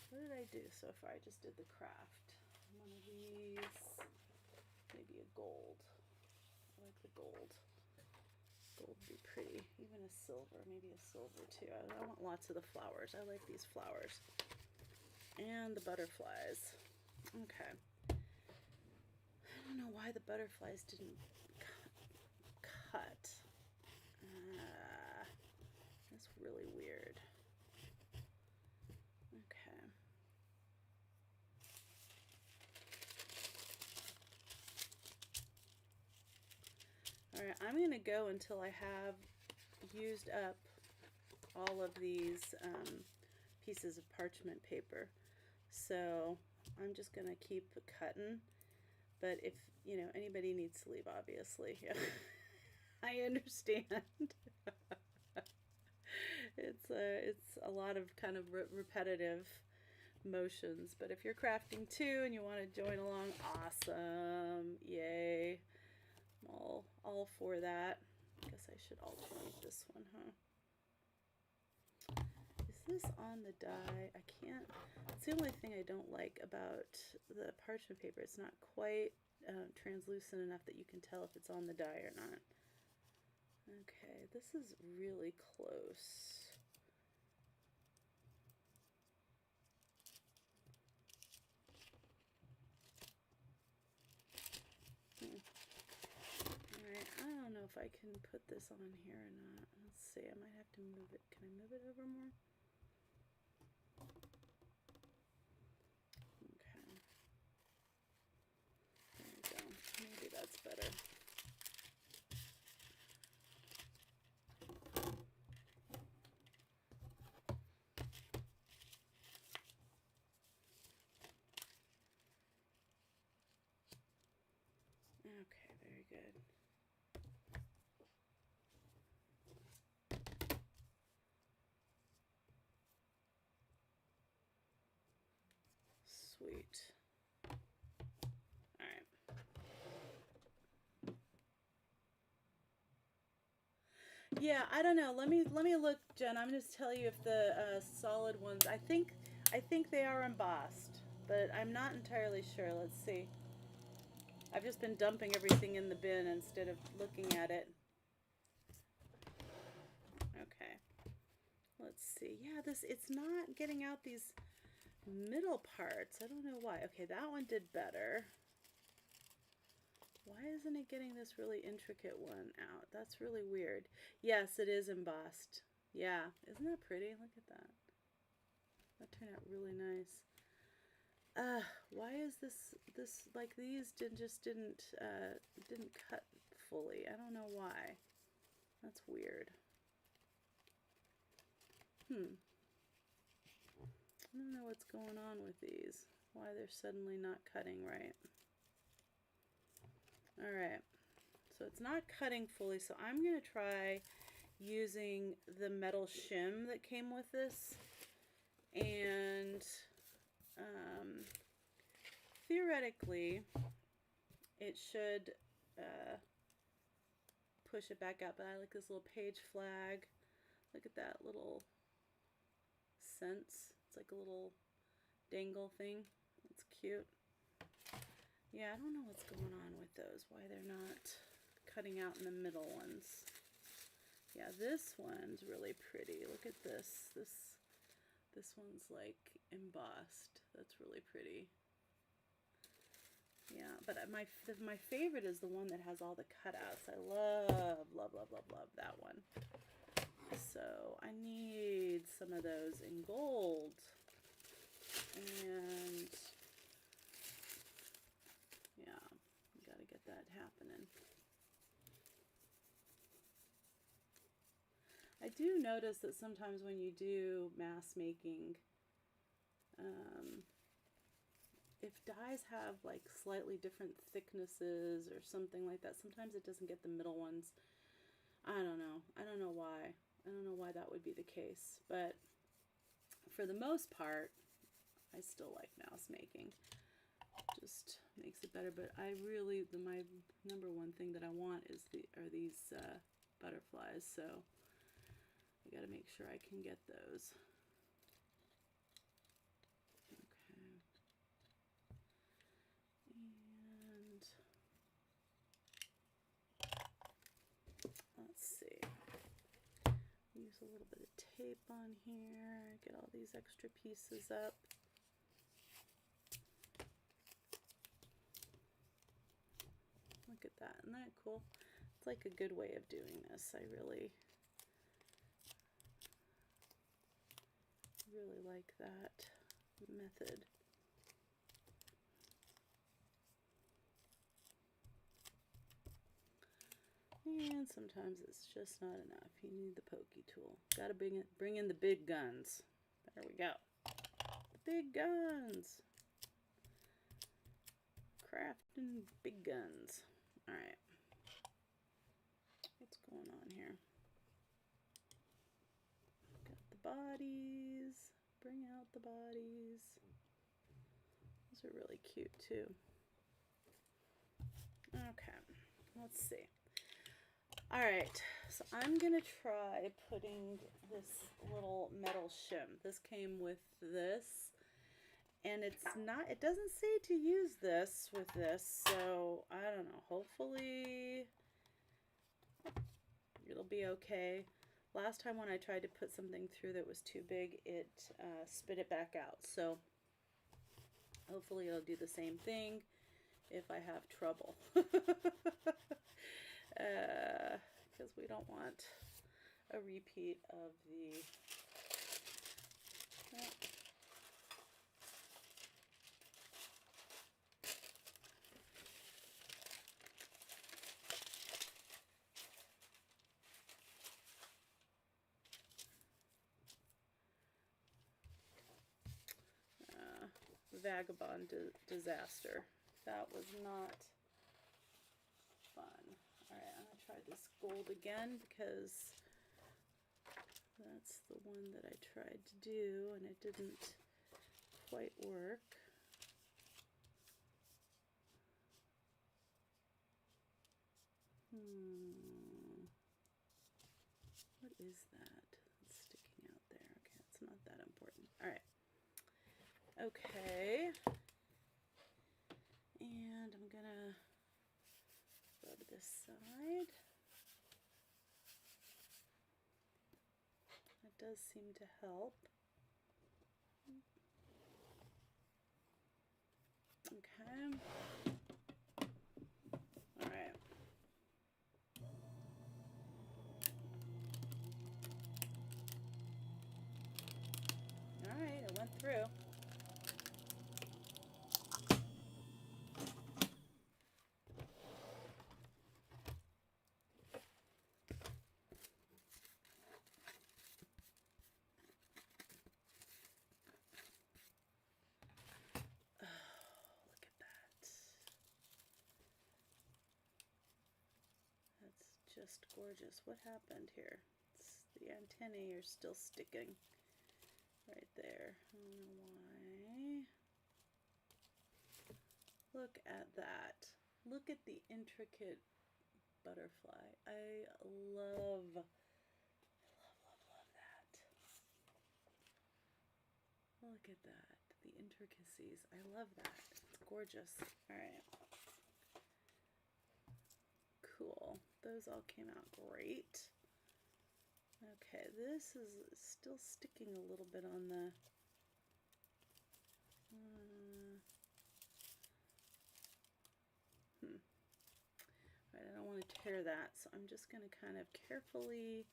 What did I do so far? I just did the craft. One of these, maybe a gold. I like the gold. Gold would be pretty. Even a silver, maybe a silver too. I want lots of the flowers. I like these flowers. And the butterflies. Okay. I don't know why the butterflies didn't cut. That's really weird. Okay. All right, I'm going to go until I have used up all of these pieces of parchment paper. So I'm just going to keep cutting. But if, you know, anybody needs to leave, obviously, yeah. I understand. It's a lot of kind of repetitive motions, but if you're crafting too and you want to join along, awesome, yay. I'm all for that. I guess I should alternate this one, huh? Is this on the die? I can't. It's the only thing I don't like about the parchment paper. It's not quite translucent enough that you can tell if it's on the die or not. Okay, this is really close. Alright, I don't know if I can put this on here or not. Let's see, I might have to move it. Can I move it over more? Okay. There we go. Maybe that's better. Okay, very good. Sweet. All right. Yeah, I don't know. Let me look, Jen. I'm going to tell you if the solid ones. I think they are embossed, but I'm not entirely sure. Let's see. I've just been dumping everything in the bin instead of looking at it. Okay. Let's see. Yeah, it's not getting out these middle parts. I don't know why. Okay, that one did better. Why isn't it getting this really intricate one out? That's really weird. Yes, it is embossed. Yeah, isn't that pretty? Look at that. That turned out really nice. Why is this like these didn't cut fully? I don't know why. That's weird. I don't know what's going on with these. Why they're suddenly not cutting right. All right. So it's not cutting fully, so I'm going to try using the metal shim that came with this, and theoretically it should push it back out, but I like this little page flag. Look at that little scents. It's like a little dangle thing. It's cute. Yeah, I don't know what's going on with those, why they're not cutting out in the middle ones. Yeah, this one's really pretty. Look at this. This one's like embossed. That's really pretty. Yeah, but my favorite is the one that has all the cutouts. I love that one. So I need some of those in gold. And yeah, you gotta get that happening. I do notice that sometimes when you do mass making, if dyes have like slightly different thicknesses or something like that, sometimes it doesn't get the middle ones. I don't know. I don't know why. I don't know why that would be the case, but for the most part, I still like mouse making. Just makes it better. But I really, my number one thing that I want is are these butterflies. So I got to make sure I can get those. There's a little bit of tape on here. Get all these extra pieces up. Look at that. Isn't that cool? It's like a good way of doing this. I really like that method. And sometimes it's just not enough. You need the pokey tool. Gotta bring in the big guns. There we go. The big guns. Crafting big guns. Alright. What's going on here? Got the bodies. Bring out the bodies. Those are really cute too. Okay. Let's see. Alright, so I'm going to try putting this little metal shim. This came with this, and it doesn't say to use this with this, so I don't know, hopefully it'll be okay. Last time when I tried to put something through that was too big, it spit it back out, so hopefully it'll do the same thing if I have trouble. Because we don't want a repeat of the vagabond disaster. That was not fun. Alright, I'm going to try this gold again because that's the one that I tried to do and it didn't quite work. What is that? It's sticking out there. Okay, it's not that important. Alright. Okay. And I'm going to rub this side. That does seem to help. Okay. All right. All right, it went through. Just gorgeous. What happened here? The antennae are still sticking right there. I don't know why. Look at that. Look at the intricate butterfly. I love that. Look at that. The intricacies. I love that. It's gorgeous. All right. Cool. Those all came out great. Okay, this is still sticking a little bit on the Right, I don't want to tear that, so I'm just going to kind of carefully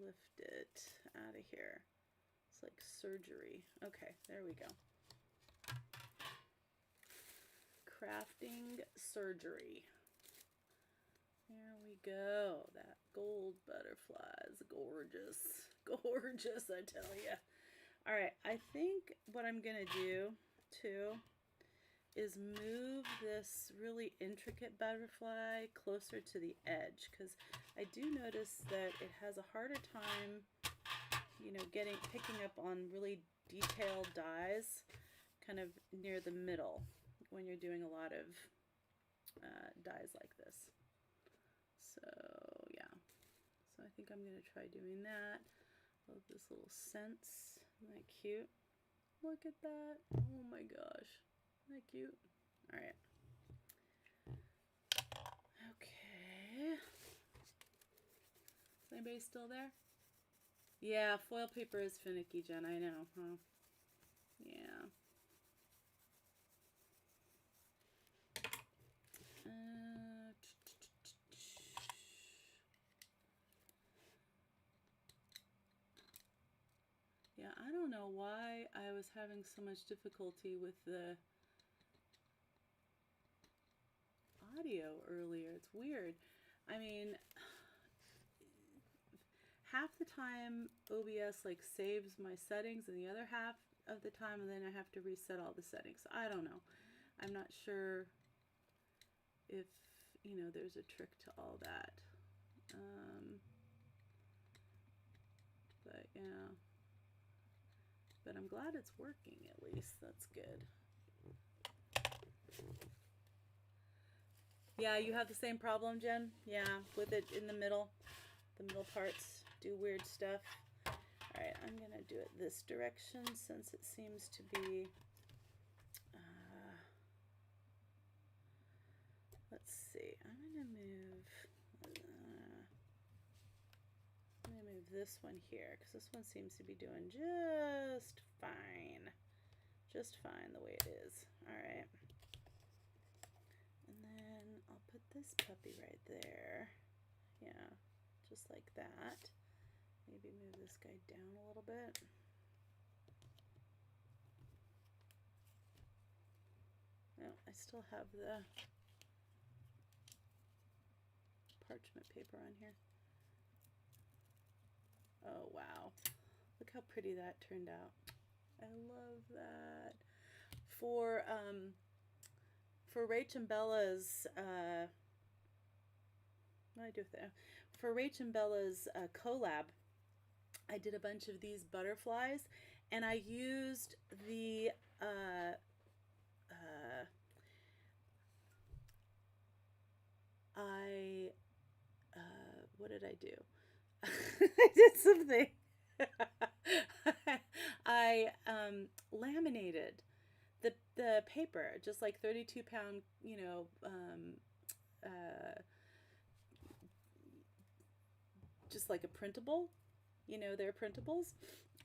lift it out of here. It's like surgery. Okay, there we go. Crafting surgery. There we go. That gold butterfly is gorgeous. Gorgeous, I tell you. All right, I think what I'm going to do, too, is move this really intricate butterfly closer to the edge, because I do notice that it has a harder time, you know, picking up on really detailed dies kind of near the middle when you're doing a lot of dies like this. So yeah, so I think I'm going to try doing that. Love this little sense. Isn't that cute? Look at that. Oh my gosh. Isn't that cute? All right. Okay. Is anybody still there? Yeah, foil paper is finicky, Jen. I know, huh? Yeah. Yeah, I don't know why I was having so much difficulty with the audio earlier. It's weird. I mean, half the time OBS like saves my settings and the other half of the time and then I have to reset all the settings. I don't know. I'm not sure if, you know, there's a trick to all that. But yeah. But I'm glad it's working at least. That's good. Yeah, you have the same problem, Jen? Yeah, with it in the middle. The middle parts do weird stuff. Alright, I'm going to do it this direction since it seems to be... let's see. I'm going to move this one here because this one seems to be doing just fine. Just fine the way it is. Alright. And then I'll put this puppy right there. Yeah, just like that. Maybe move this guy down a little bit. No, I still have the parchment paper on here. Oh wow, look how pretty that turned out. I love that. For Rach and Bella's what do I do with it? For Rach and Bella's collab, I did a bunch of these butterflies, and I used the what did I do? I did something. I laminated the paper, just like 32-pound, you know, just like a printable, you know, they're printables,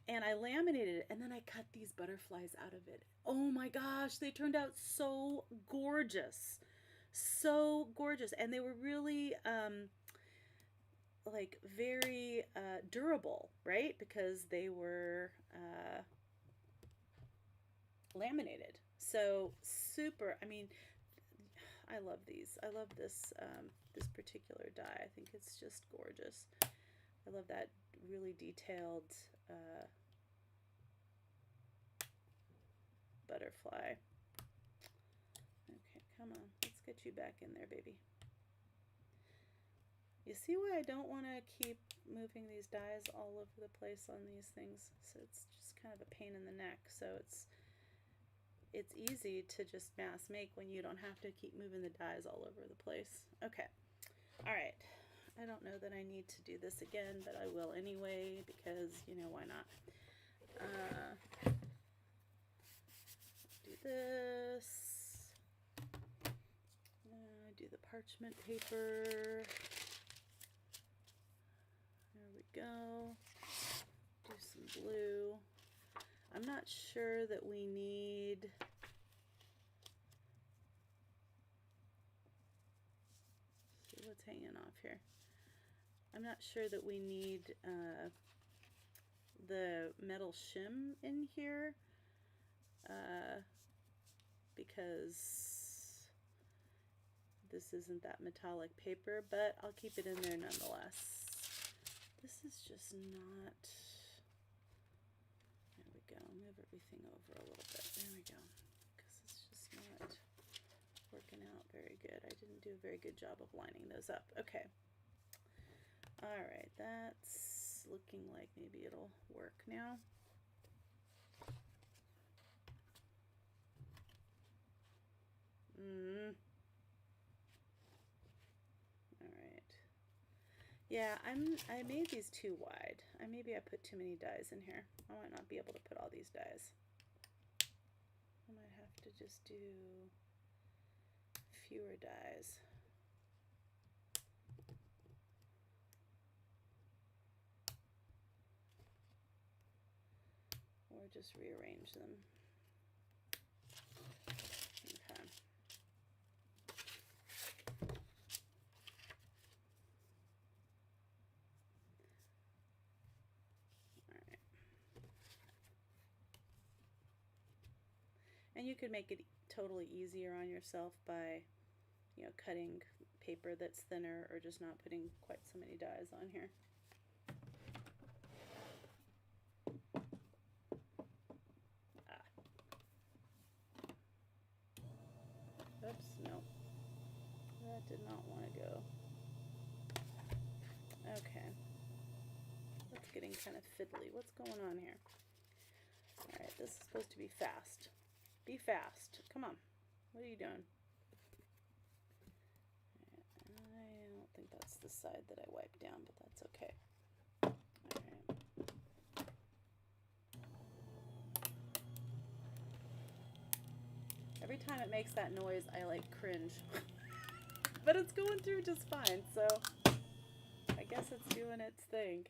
and I laminated it, and then I cut these butterflies out of it. Oh my gosh, they turned out so gorgeous, so gorgeous, and they were really like very durable, right? Because they were laminated. So super. I mean, I love these. I love this this particular die. I think it's just gorgeous. I love that really detailed butterfly. Okay, come on. Let's get you back in there, baby. You see why I don't want to keep moving these dies all over the place on these things? So it's just kind of a pain in the neck. So it's easy to just mass make when you don't have to keep moving the dies all over the place. Okay. All right. I don't know that I need to do this again, but I will anyway because, you know, why not? Do this. Do the parchment paper. There we go. Do some blue. I'm not sure that we need... see what's hanging off here. I'm not sure that we need the metal shim in here because this isn't that metallic paper, but I'll keep it in there nonetheless. This is just not... there we go. Move everything over a little bit. There we go. Because it's just not working out very good. I didn't do a very good job of lining those up. Okay. Alright, that's looking like maybe it'll work now. Alright. Yeah, I made these too wide. Maybe I put too many dies in here. I might not be able to put all these dies. I might have to just do fewer dies. just rearrange them. Okay. All right. And you could make it totally easier on yourself by, you know, cutting paper that's thinner or just not putting quite so many dies on here. Oops, no. That did not want to go. Okay. That's getting kind of fiddly. What's going on here? Alright, this is supposed to be fast. Be fast. Come on. What are you doing? I don't think that's the side that I wiped down, but that's okay. Alright. Every time it makes that noise, I like cringe. But it's going through just fine, so I guess it's doing its thing.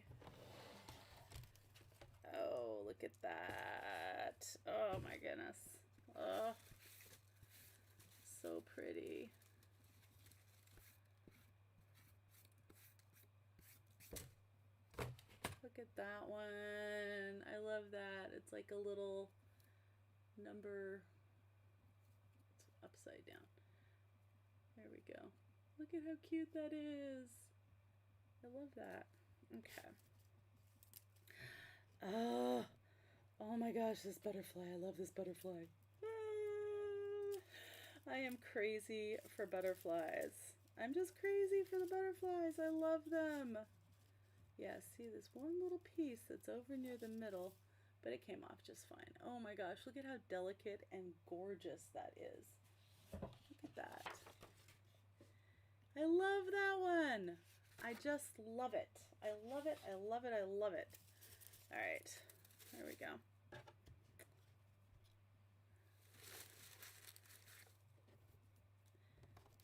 Oh, look at that. Oh my goodness. Oh, so pretty. Look at that one. I love that. It's like a little number. It's upside down. There we go. Look at how cute that is. I love that. Okay. Oh my gosh, this butterfly. I love this butterfly. I am crazy for butterflies. I'm just crazy for the butterflies. I love them. Yeah, see this one little piece that's over near the middle, but it came off just fine. Oh my gosh, look at how delicate and gorgeous that is. Look at that. I love that one. I just love it. I love it. I love it. I love it. All right, there we go.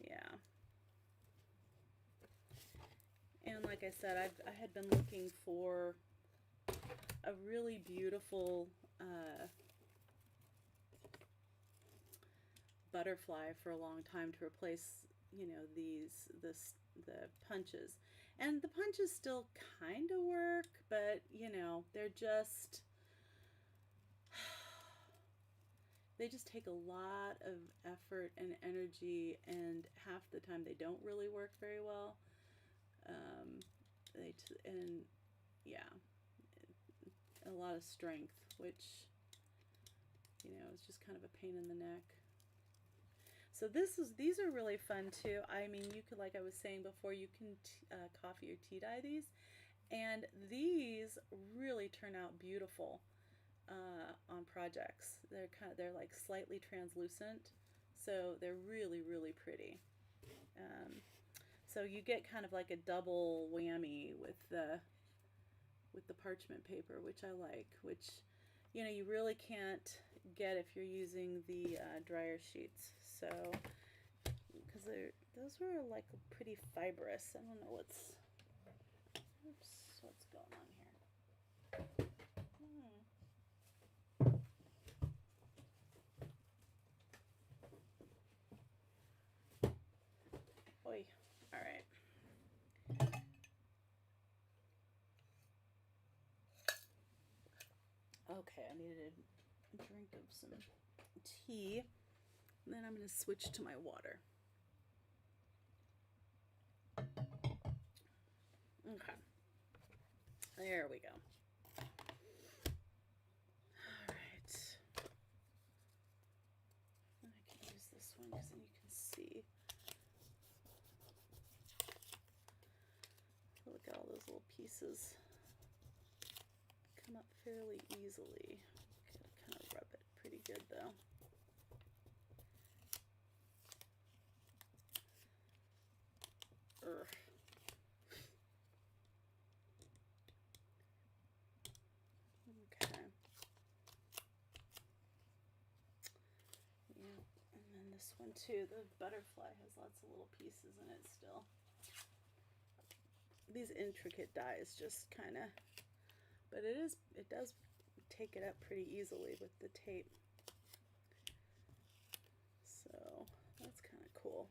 Yeah. And like I said, I had been looking for a really beautiful butterfly for a long time to replace, you know, the punches. And the punches still kind of work, but you know, they're just, they just take a lot of effort and energy, and half the time they don't really work very well. And yeah, a lot of strength, which, you know, is just kind of a pain in the neck. So these are really fun too. I mean, you could, like I was saying before, you can coffee or tea dye these, and these really turn out beautiful on projects. They're like slightly translucent, so they're really, really pretty. So you get kind of like a double whammy with the parchment paper, which I like, which, you know, you really can't get if you're using the dryer sheets. So, because those were like pretty fibrous. I don't know what's going on here. Oy. All right. Okay, I needed a drink of some tea, and then I'm going to switch to my water. Okay, there we go. All right, I can use this one because then you can see. Look at all those little pieces. Come up fairly easily. Gotta kind of rub it pretty good though. Urgh. Okay. Yeah, and then this one too. The butterfly has lots of little pieces in it still. These intricate dies just kind of, but it does take it up pretty easily with the tape. So that's kind of cool.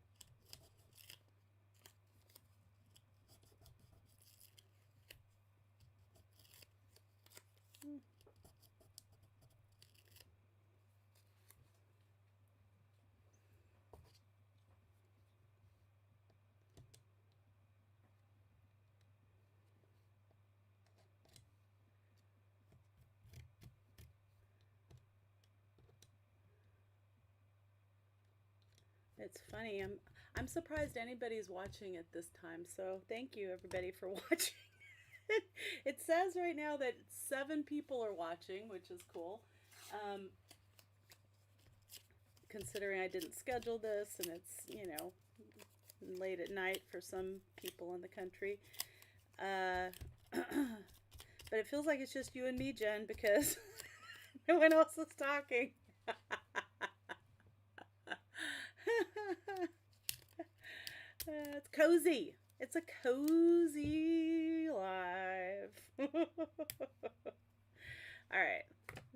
It's funny. I'm surprised anybody's watching at this time. So thank you everybody for watching. It says right now that 7 people are watching, which is cool. Considering I didn't schedule this and it's, you know, late at night for some people in the country. But it feels like it's just you and me, Jen, because no one else is talking. It's cozy. It's a cozy live. All right,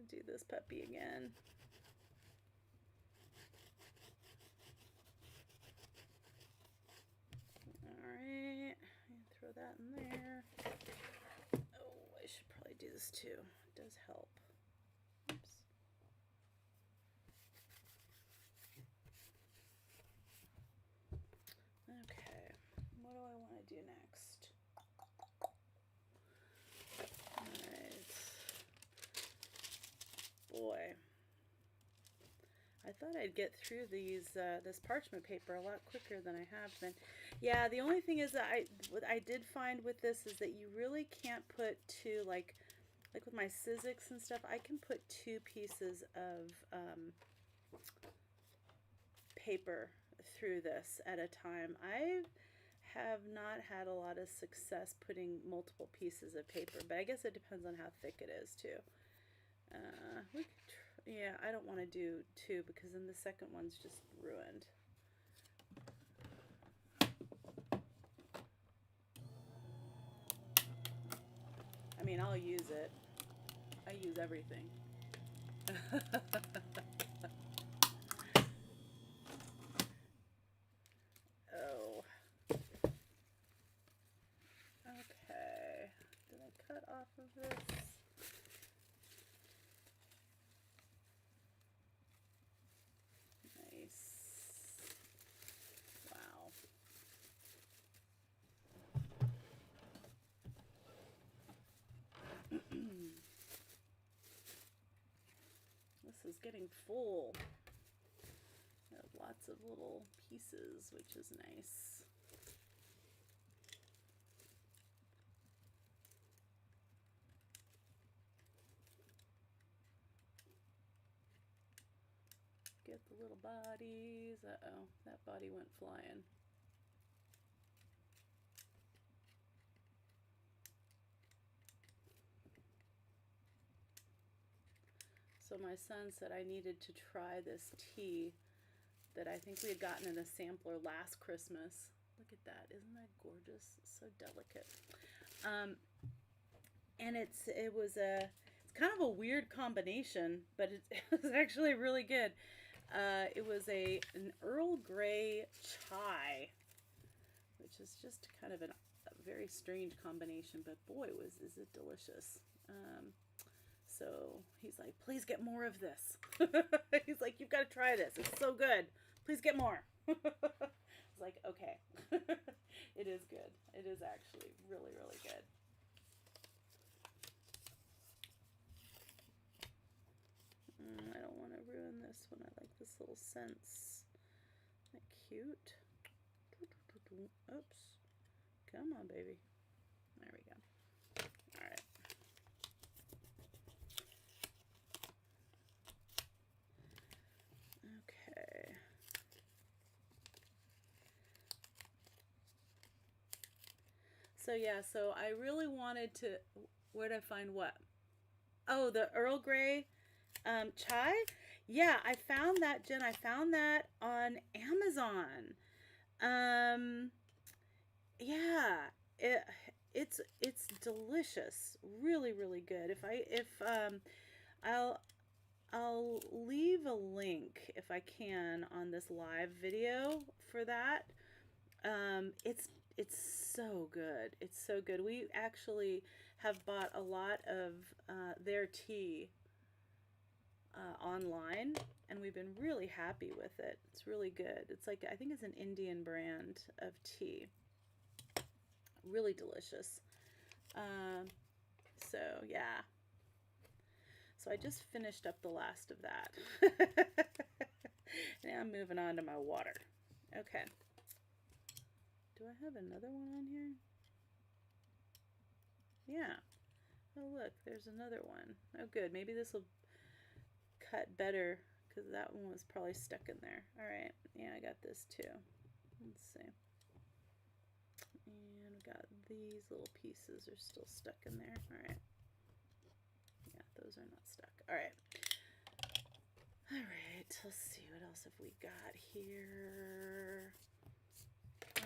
do this puppy again. All right, throw that in there. Oh, I should probably do this too. It does help. Oops. Okay, what do I want to do next? Alright. Boy. I thought I'd get through these this parchment paper a lot quicker than I have been. Yeah, the only thing is that what I did find with this is that you really can't put two, like with my Sizzix and stuff, I can put 2 pieces of paper through this at a time. I have not had a lot of success putting multiple pieces of paper, but I guess it depends on how thick it is too. Yeah, I don't want to do 2 because then the second one's just ruined. I mean, I'll use it. I use everything. Oh. Okay. Did I cut off of this? Nice. Wow. This is getting full. I have lots of little pieces, which is nice. Get the little bodies. Uh-oh, that body went flying. So my son said I needed to try this tea that I think we had gotten in a sampler last Christmas. Look at that. Isn't that gorgeous? So delicate. And it's kind of a weird combination, but it was actually really good. It was an Earl Grey chai, which is just kind of a very strange combination, but boy, is it delicious. So he's like, please get more of this. He's like, you've got to try this. It's so good. Please get more. I was like, okay. It is good. It is actually really, really good. I don't want to ruin this one. I like this little scents. Isn't that cute? Oops. Come on, baby. There we go. All right. Okay. So yeah, so I really wanted to, where'd I find what? Oh, the Earl Grey chai. Yeah, I found that, Jen. I found that on Amazon. Yeah, it's delicious. Really, really good. If I'll leave a link if I can on this live video for that. It's so good. It's so good. We actually have bought a lot of their tea online, and we've been really happy with it. It's really good. It's like, I think it's an Indian brand of tea. Really delicious. So yeah. So I just finished up the last of that. Now I'm moving on to my water. Okay. Do I have another one on here? Yeah. Oh look, there's another one. Oh good, maybe this will cut better because that one was probably stuck in there. Alright, yeah, I got this too. Let's see. And we got these little pieces are still stuck in there. Alright. Yeah, those are not stuck. Alright. Alright, let's see, what else have we got here?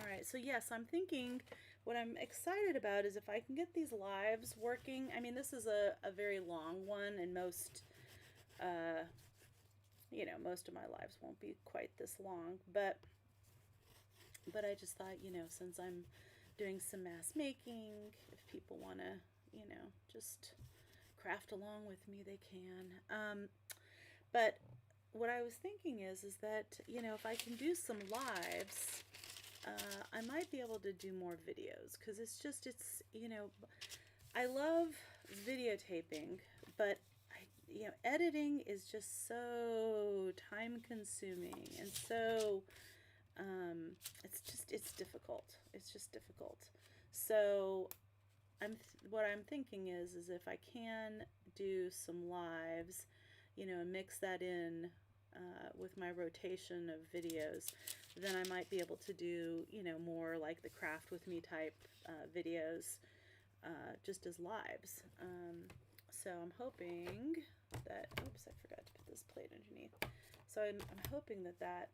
Alright, so yes, I'm thinking what I'm excited about is if I can get these lives working. I mean, this is a very long one, and most, you know, most of my lives won't be quite this long, but I just thought, you know, since I'm doing some mass making, if people want to, you know, just craft along with me, they can. But what I was thinking is that, you know, if I can do some lives, I might be able to do more videos, because it's, you know, I love videotaping, but you know, editing is just so time consuming, and so it's difficult. It's just difficult. So what I'm thinking is if I can do some lives, you know, and mix that in with my rotation of videos, then I might be able to do, you know, more like the craft with me type videos, just as lives. So I'm hoping that, oops, I forgot to put this plate underneath. So I'm hoping that that,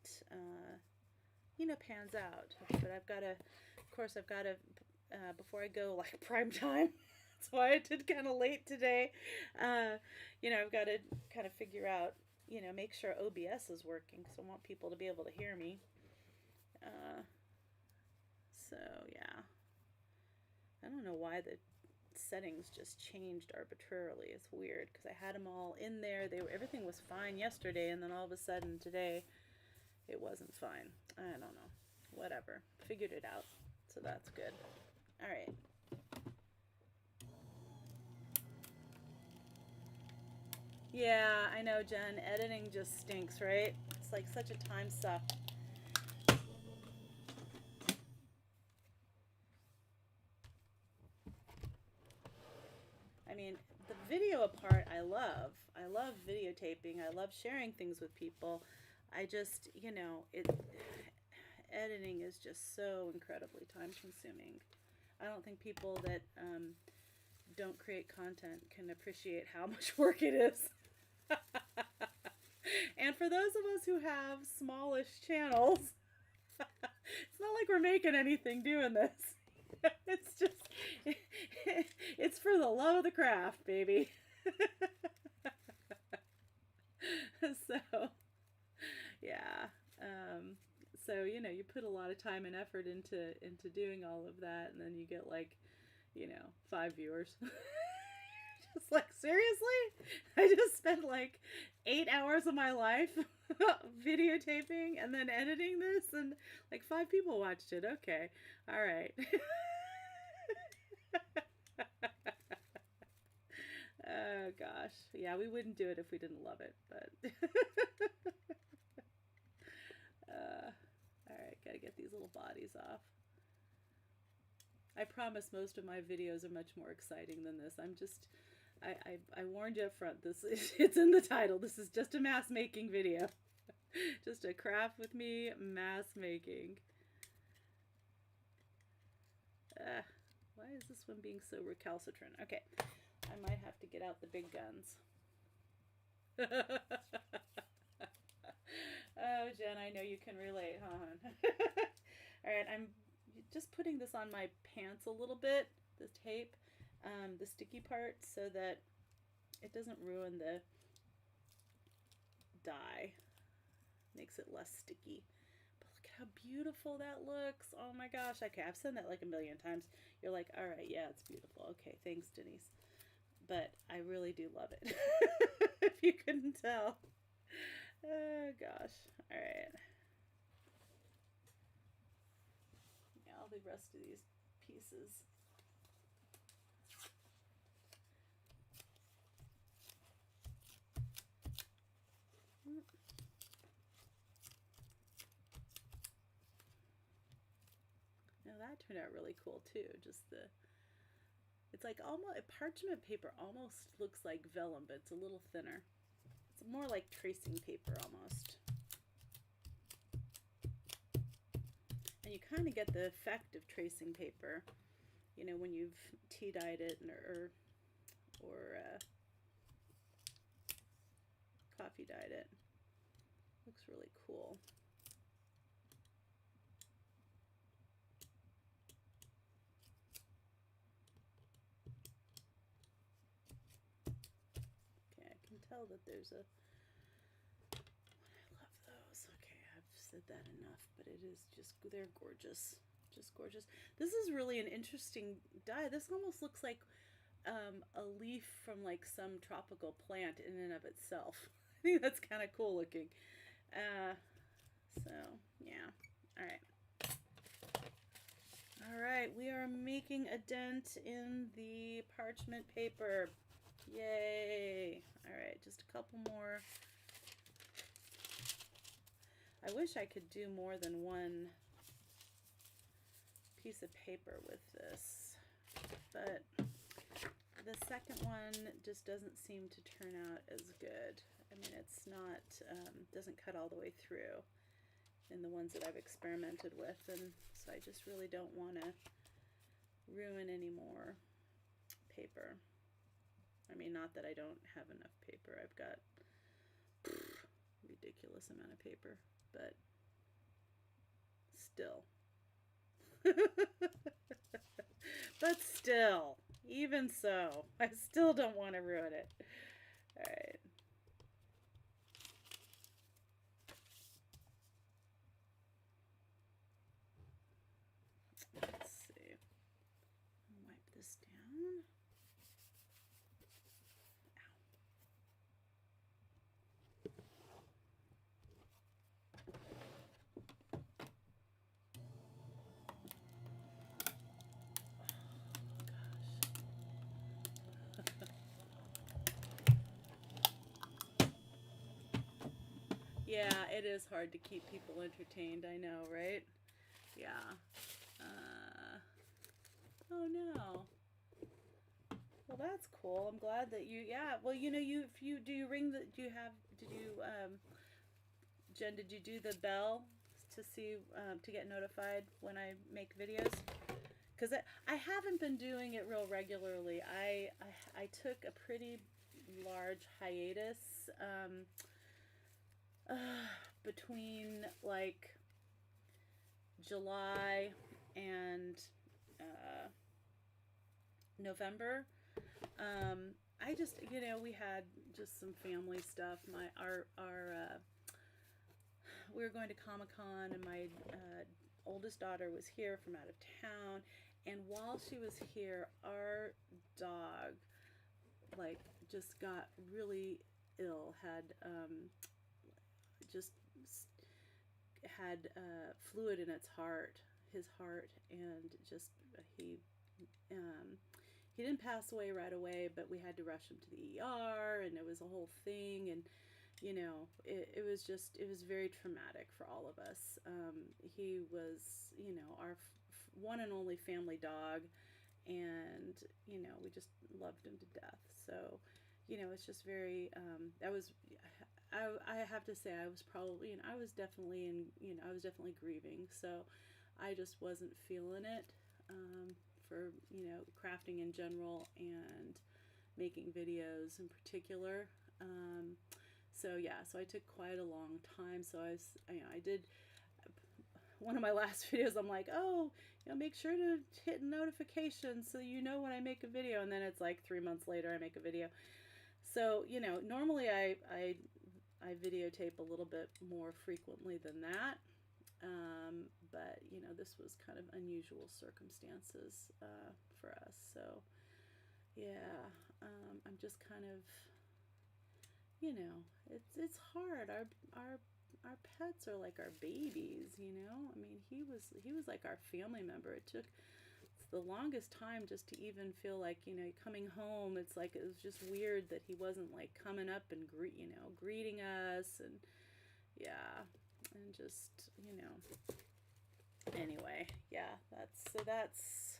you know, pans out. But I've got to, of course, I've got to, before I go like prime time, that's why I did kind of late today, you know, I've got to kind of figure out, you know, make sure OBS is working, because I want people to be able to hear me. So yeah, I don't know why the settings just changed arbitrarily. It's weird, because I had them all in there. Everything was fine yesterday, and then all of a sudden today it wasn't fine. I don't know. Whatever. Figured it out. So that's good. All right. Yeah, I know, Jen. Editing just stinks, right? It's like such a time suck. I mean, the video part I love. I love videotaping. I love sharing things with people. I just, you know, editing is just so incredibly time consuming. I don't think people that don't create content can appreciate how much work it is. And for those of us who have smallish channels, it's not like we're making anything doing this. It's just, it's for the love of the craft, baby. So, yeah. So, you know, you put a lot of time and effort into doing all of that, and then you get like, you know, 5 viewers. Just like, seriously? I just spent like 8 hours of my life videotaping and then editing this, and like 5 people watched it. Okay. All right. Oh gosh. Yeah, we wouldn't do it if we didn't love it, but all right, gotta get these little bodies off. I promise most of my videos are much more exciting than this. I warned you up front. It's in the title. This is just a mass making video. Just a craft with me mass making. Why is this one being so recalcitrant? Okay, I might have to get out the big guns. Oh, Jen, I know you can relate, huh? All right, I'm just putting this on my pants a little bit, the tape, the sticky part, so that it doesn't ruin dye. Makes it less sticky. But look how beautiful that looks. Oh my gosh. Okay, I've said that like a million times. You're like, all right, yeah, it's beautiful. Okay, thanks, Denise. But I really do love it. If you couldn't tell. Oh gosh. All right. Yeah, all the rest of these pieces. Now that turned out really cool too. Just the, it's like almost, parchment paper almost looks like vellum, but it's a little thinner. It's more like tracing paper almost. And you kind of get the effect of tracing paper, you know, when you've tea dyed it or coffee dyed it. Looks really cool. Okay, I can tell that there's a, I love those. Okay, I've said that enough, but it is just, they're gorgeous. Just gorgeous. This is really an interesting dye. This almost looks like a leaf from like some tropical plant in and of itself. I think that's kind of cool looking. So yeah. All right. All right, we are making a dent in the parchment paper. Yay. All right, just a couple more. I wish I could do more than one piece of paper with this, but the second one just doesn't seem to turn out as good. I mean, it's not, doesn't cut all the way through in the ones that I've experimented with, and so I just really don't want to ruin any more paper. I mean, not that I don't have enough paper. I've got ridiculous amount of paper, but still. But still, even so, I still don't want to ruin it. All right. Let's see. Wipe this down. Yeah, it is hard to keep people entertained, I know, right? Yeah. Oh no. Well, that's cool. I'm glad that you, yeah, well, you know, if you, do you ring the, Jen, did you do the bell to see, to get notified when I make videos? Because I haven't been doing it real regularly. I took a pretty large hiatus, between like July and November. I just, you know, we had just some family stuff. We were going to Comic-Con, and my oldest daughter was here from out of town, and while she was here, our dog like just got really ill, had just had fluid in its heart, his heart, and just he didn't pass away right away, but we had to rush him to the ER, and it was a whole thing, and you know, it was very traumatic for all of us. He was, you know, our one and only family dog, and you know, we just loved him to death. So, you know, it's just very, I have to say, I was probably, you know, I was definitely grieving. So I just wasn't feeling it, for, you know, crafting in general and making videos in particular. So yeah, so I took quite a long time. So I did one of my last videos. I'm like, oh, you know, make sure to hit notifications so you know when I make a video. And then it's like 3 months later I make a video. So, you know, normally I I videotape a little bit more frequently than that. But you know, this was kind of unusual circumstances for us. So yeah, I'm just kind of, you know, it's hard. Our pets are like our babies, you know. I mean, he was like our family member. It took the longest time just to even feel like, you know, coming home. It's like it was just weird that he wasn't like coming up and greeting us, and yeah, and just, you know. Anyway, yeah, that's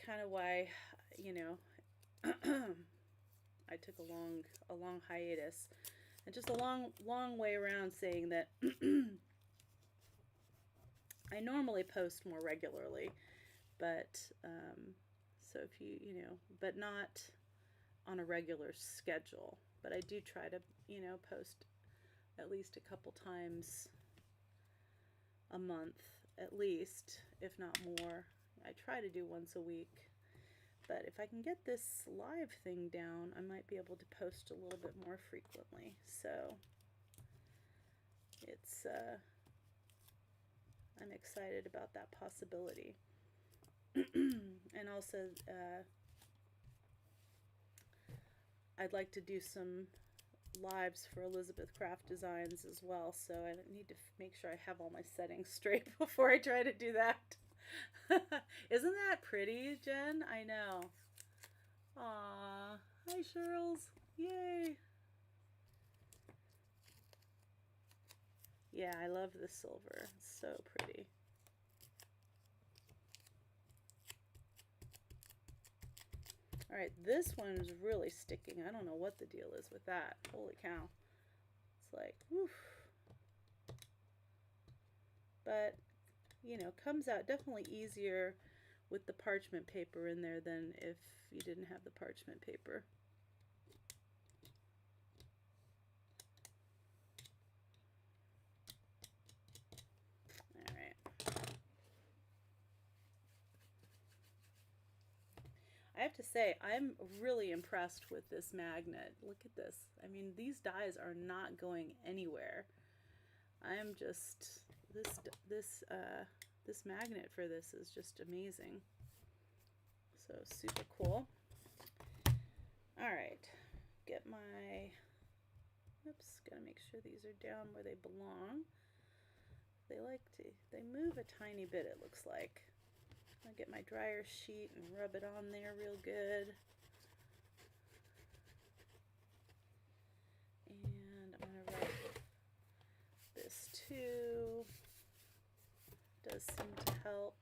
kind of why, you know, I took a long hiatus, and just a long way around saying that I normally post more regularly, but so if you know, but not on a regular schedule. But I do try to, you know, post at least a couple times a month, at least, if not more. I try to do once a week. But if I can get this live thing down, I might be able to post a little bit more frequently. So it's I'm excited about that possibility. And also I'd like to do some lives for Elizabeth Craft Designs as well, so I need to make sure I have all my settings straight before I try to do that. Isn't that pretty, Jen? I know. Aww. Hi, Shirls. Yay. Yeah, I love the silver. It's so pretty. Alright, this one's really sticking. I don't know what the deal is with that. Holy cow. It's like, woof. But, you know, comes out definitely easier with the parchment paper in there than if you didn't have the parchment paper. Alright. I have to say, I'm really impressed with this magnet. Look at this. I mean, these dies are not going anywhere. I am just, this magnet for this is just amazing. So super cool. All right, get my, oops, gotta make sure these are down where they belong. They move a tiny bit, it looks like. I'll get my dryer sheet and rub it on there real good. And I'm gonna write this too. Does seem to help.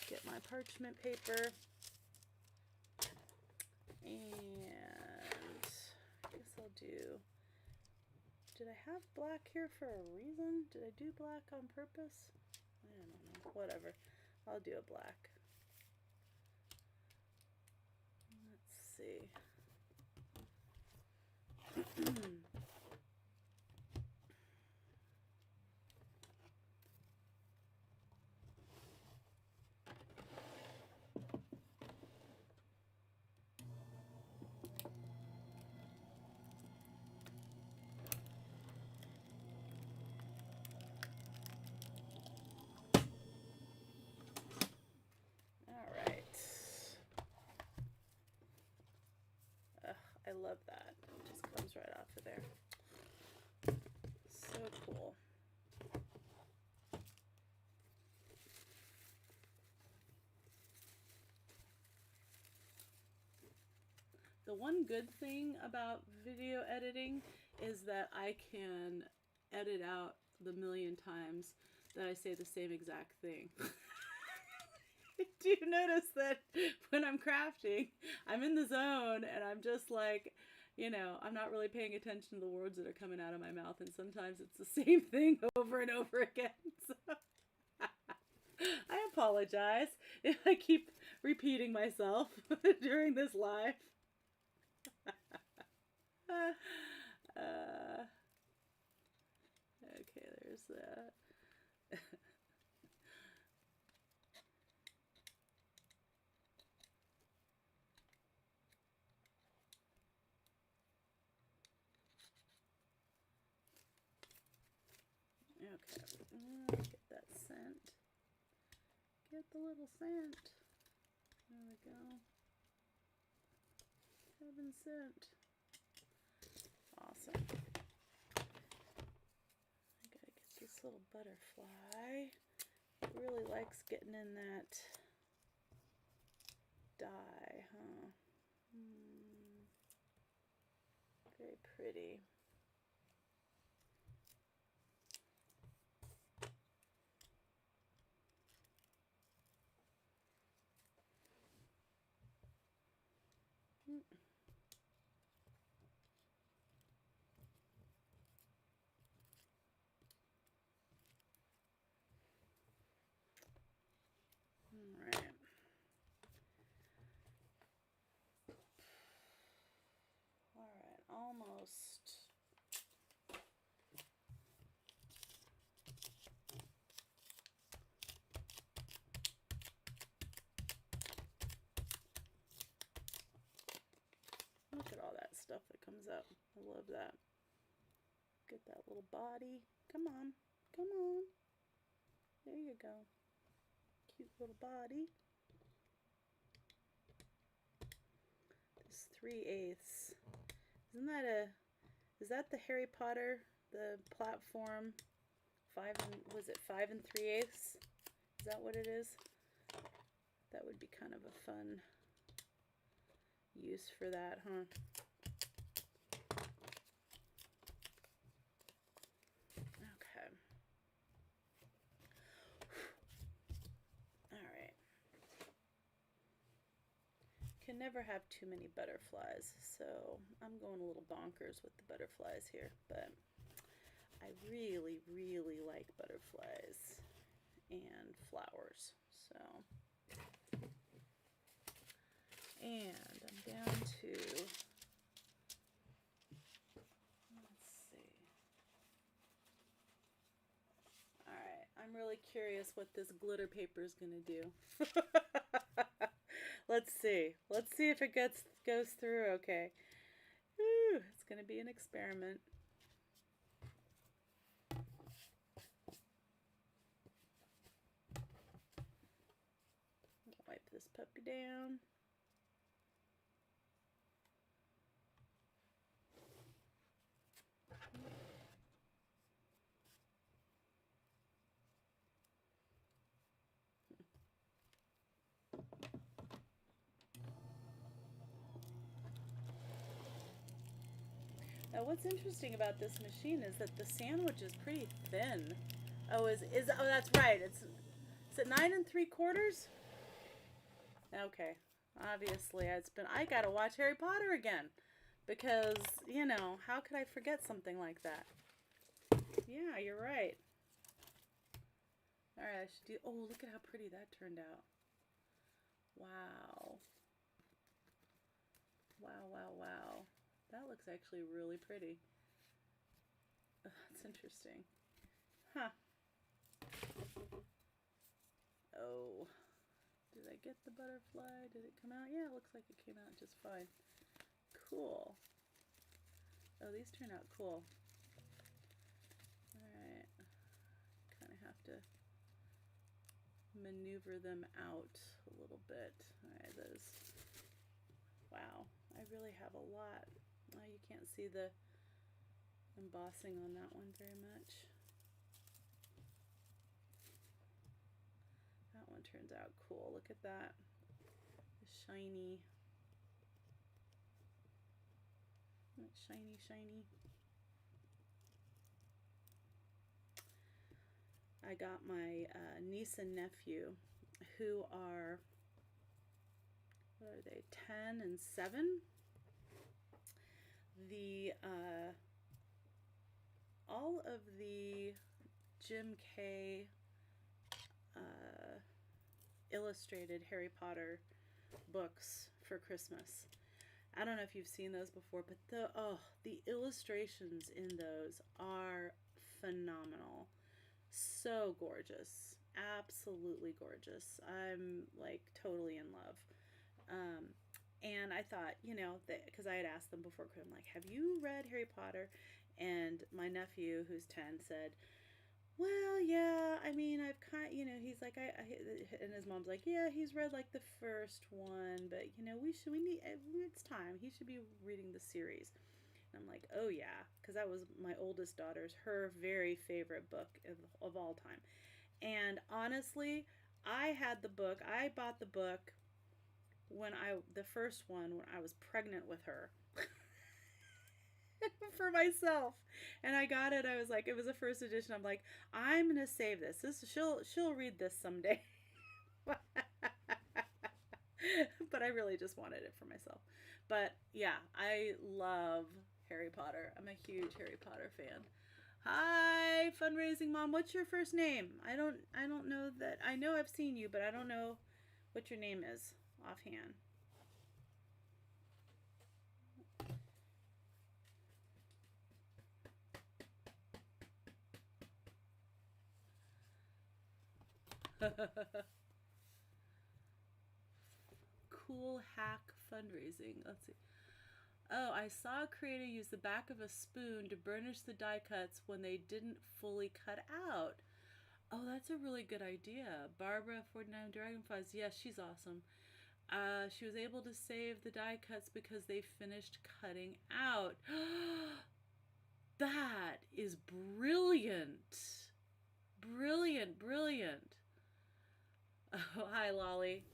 Get my parchment paper. And I guess I'll do, did I have black here for a reason? Did I do black on purpose? I don't know, whatever. I'll do a black. Let's see. I love that. It just comes right off of there. So cool. The one good thing about video editing is that I can edit out the million times that I say the same exact thing. Do you notice that when I'm crafting, I'm in the zone and I'm just like, you know, I'm not really paying attention to the words that are coming out of my mouth, and sometimes it's the same thing over and over again. So I apologize if I keep repeating myself during this live. Okay, there's that. Get that scent. Get the little scent. There we go. Heaven sent. Awesome. I gotta get this little butterfly. It really likes getting in that dye, huh? Very pretty. Alright. Alright, almost. Look at all that stuff that comes up. I love that. Get that little body. Come on. Come on. There you go. Cute little body. This 3/8. Isn't that is that the Harry Potter, the platform? Was it 5 3/8? Is that what it is? That would be kind of a fun use for that, huh? Okay. Alright. Can never have too many butterflies, so I'm going a little bonkers with the butterflies here, but I really, really like butterflies and flowers, so. And I'm down to, let's see. Alright, I'm really curious what this glitter paper is going to do. Let's see. Let's see if it goes through okay. Whew, it's going to be an experiment. Wipe this puppy down. Now what's interesting about this machine is that the sandwich is pretty thin. Oh, oh, that's right. Is it 9 3/4? Okay. Obviously, I gotta watch Harry Potter again. Because, you know, how could I forget something like that? Yeah, you're right. Alright, I should do, oh, look at how pretty that turned out. Wow. Wow, wow, wow. That looks actually really pretty. That's interesting. Huh. Oh. Did I get the butterfly? Did it come out? Yeah, it looks like it came out just fine. Cool. Oh, these turn out cool. Alright. Kind of have to maneuver them out a little bit. Alright, those. Wow. I really have a lot. Oh, you can't see the embossing on that one very much. That one turns out cool. Look at that. The shiny. Shiny, shiny. I got my niece and nephew who are, what are they, 10 and 7? All of the Jim Kay illustrated Harry Potter books for Christmas. I don't know if you've seen those before, but the illustrations in those are phenomenal. So gorgeous. Absolutely gorgeous. I'm like totally in love. And I thought, you know, because I had asked them before, I'm like, have you read Harry Potter? And my nephew, who's 10, said, Well, yeah, I mean, I've kind, he's like, and his mom's like, yeah, he's read like the first one, but we need, it's time. He should be reading the series. And I'm like, oh yeah, because that was my oldest daughter's, her very favorite book of all time. And honestly, I bought the book the first one when I was pregnant with her. For myself. And I got it. I was like, it was a first edition. I'm like, I'm gonna save this. She'll read this someday. But I really just wanted it for myself. But yeah, I love Harry Potter. I'm a huge Harry Potter fan. Hi, fundraising mom. What's your first name? I don't know that. I know I've seen you, but I don't know what your name is offhand. Cool hack fundraising. Let's see. Oh, I saw a creator use the back of a spoon to burnish the die cuts when they didn't fully cut out. Oh, that's a really good idea. Barbara, 49 Dragonflies. Yes, she's awesome. She was able to save the die cuts because they finished cutting out. That is brilliant. Brilliant, brilliant. Oh, hi, Lolly.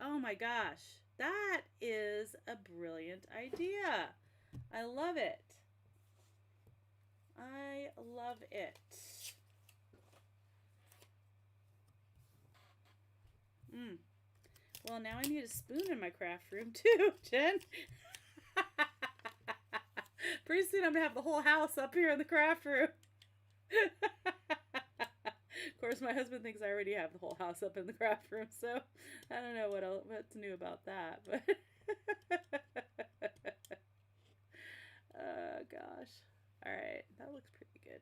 Oh my gosh. That is a brilliant idea. I love it. I love it. Well, now I need a spoon in my craft room too, Jen. Pretty soon I'm going to have the whole house up here in the craft room. Of course, my husband thinks I already have the whole house up in the craft room, so I don't know what's new about that. But oh gosh, all right, that looks pretty good.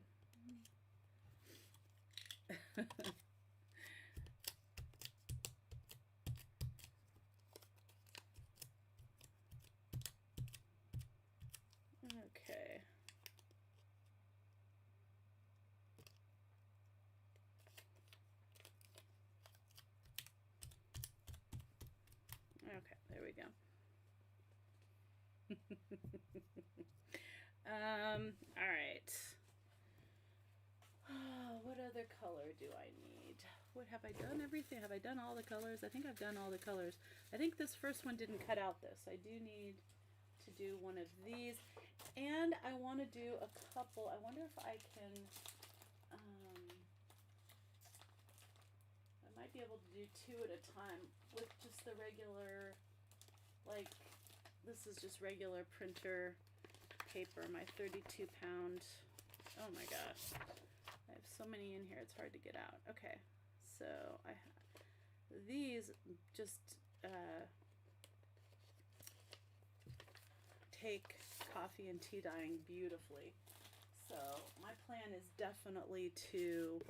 Okay. Okay, there we go. All right. Oh, what other color do I need? What have I done? Everything? Have I done all the colors? I think I've done all the colors. I think this first one didn't cut out this. I do need to do one of these. And I want to do a couple. I wonder if I can, I might be able to do two at a time with just the regular, like, this is just regular printer paper, my 32-pound. Oh my gosh. I have so many in here, it's hard to get out. Okay, so I have these just take coffee and tea dyeing beautifully. So my plan is definitely to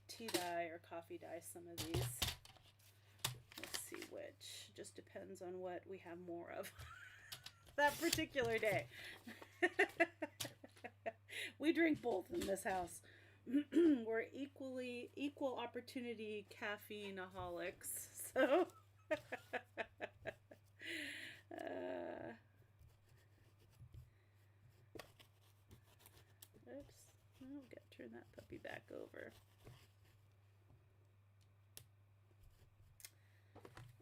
tea dye or coffee dye some of these. Let's see which. Just depends on what we have more of that particular day. We drink both in this house. We're equal opportunity caffeine-aholics. So oops. Oh, I've got to turn that puppy back over.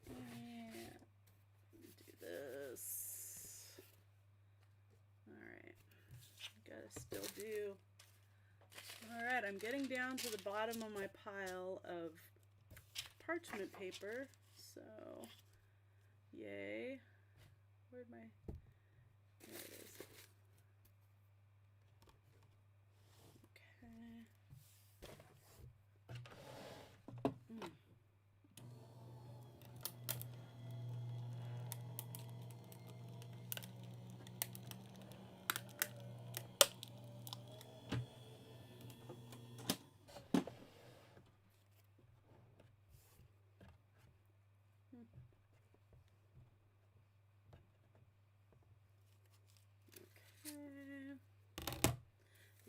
And do this. Alright. Gotta still do. Alright, I'm getting down to the bottom of my pile of parchment paper. So, yay. Where'd my... There it is. Okay.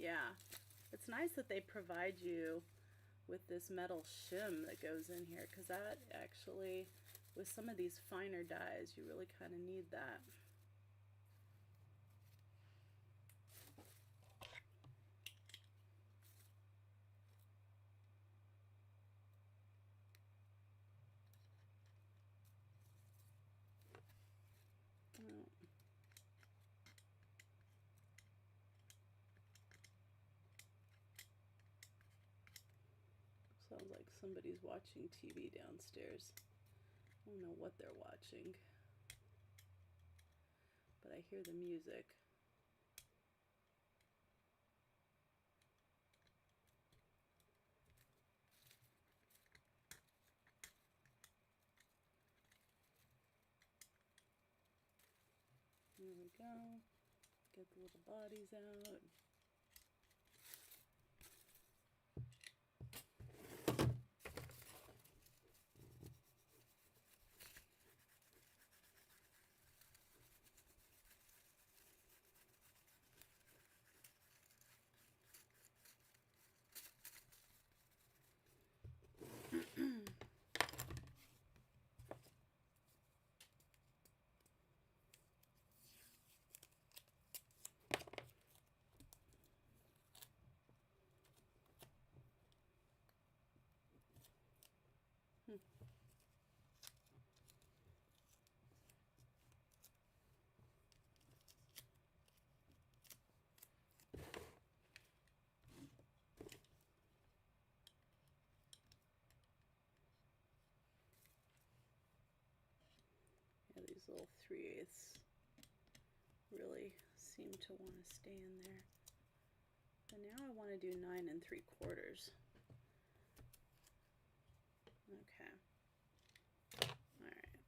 Yeah, it's nice that they provide you with this metal shim that goes in here, because that actually, with some of these finer dyes, you really kind of need that. Oh. Sounds like somebody's watching TV downstairs. I don't know what they're watching, but I hear the music. There we go. Get the little bodies out. Yeah, these little 3/8 really seem to want to stay in there. But now I want to do 9 3/4. Okay. All right.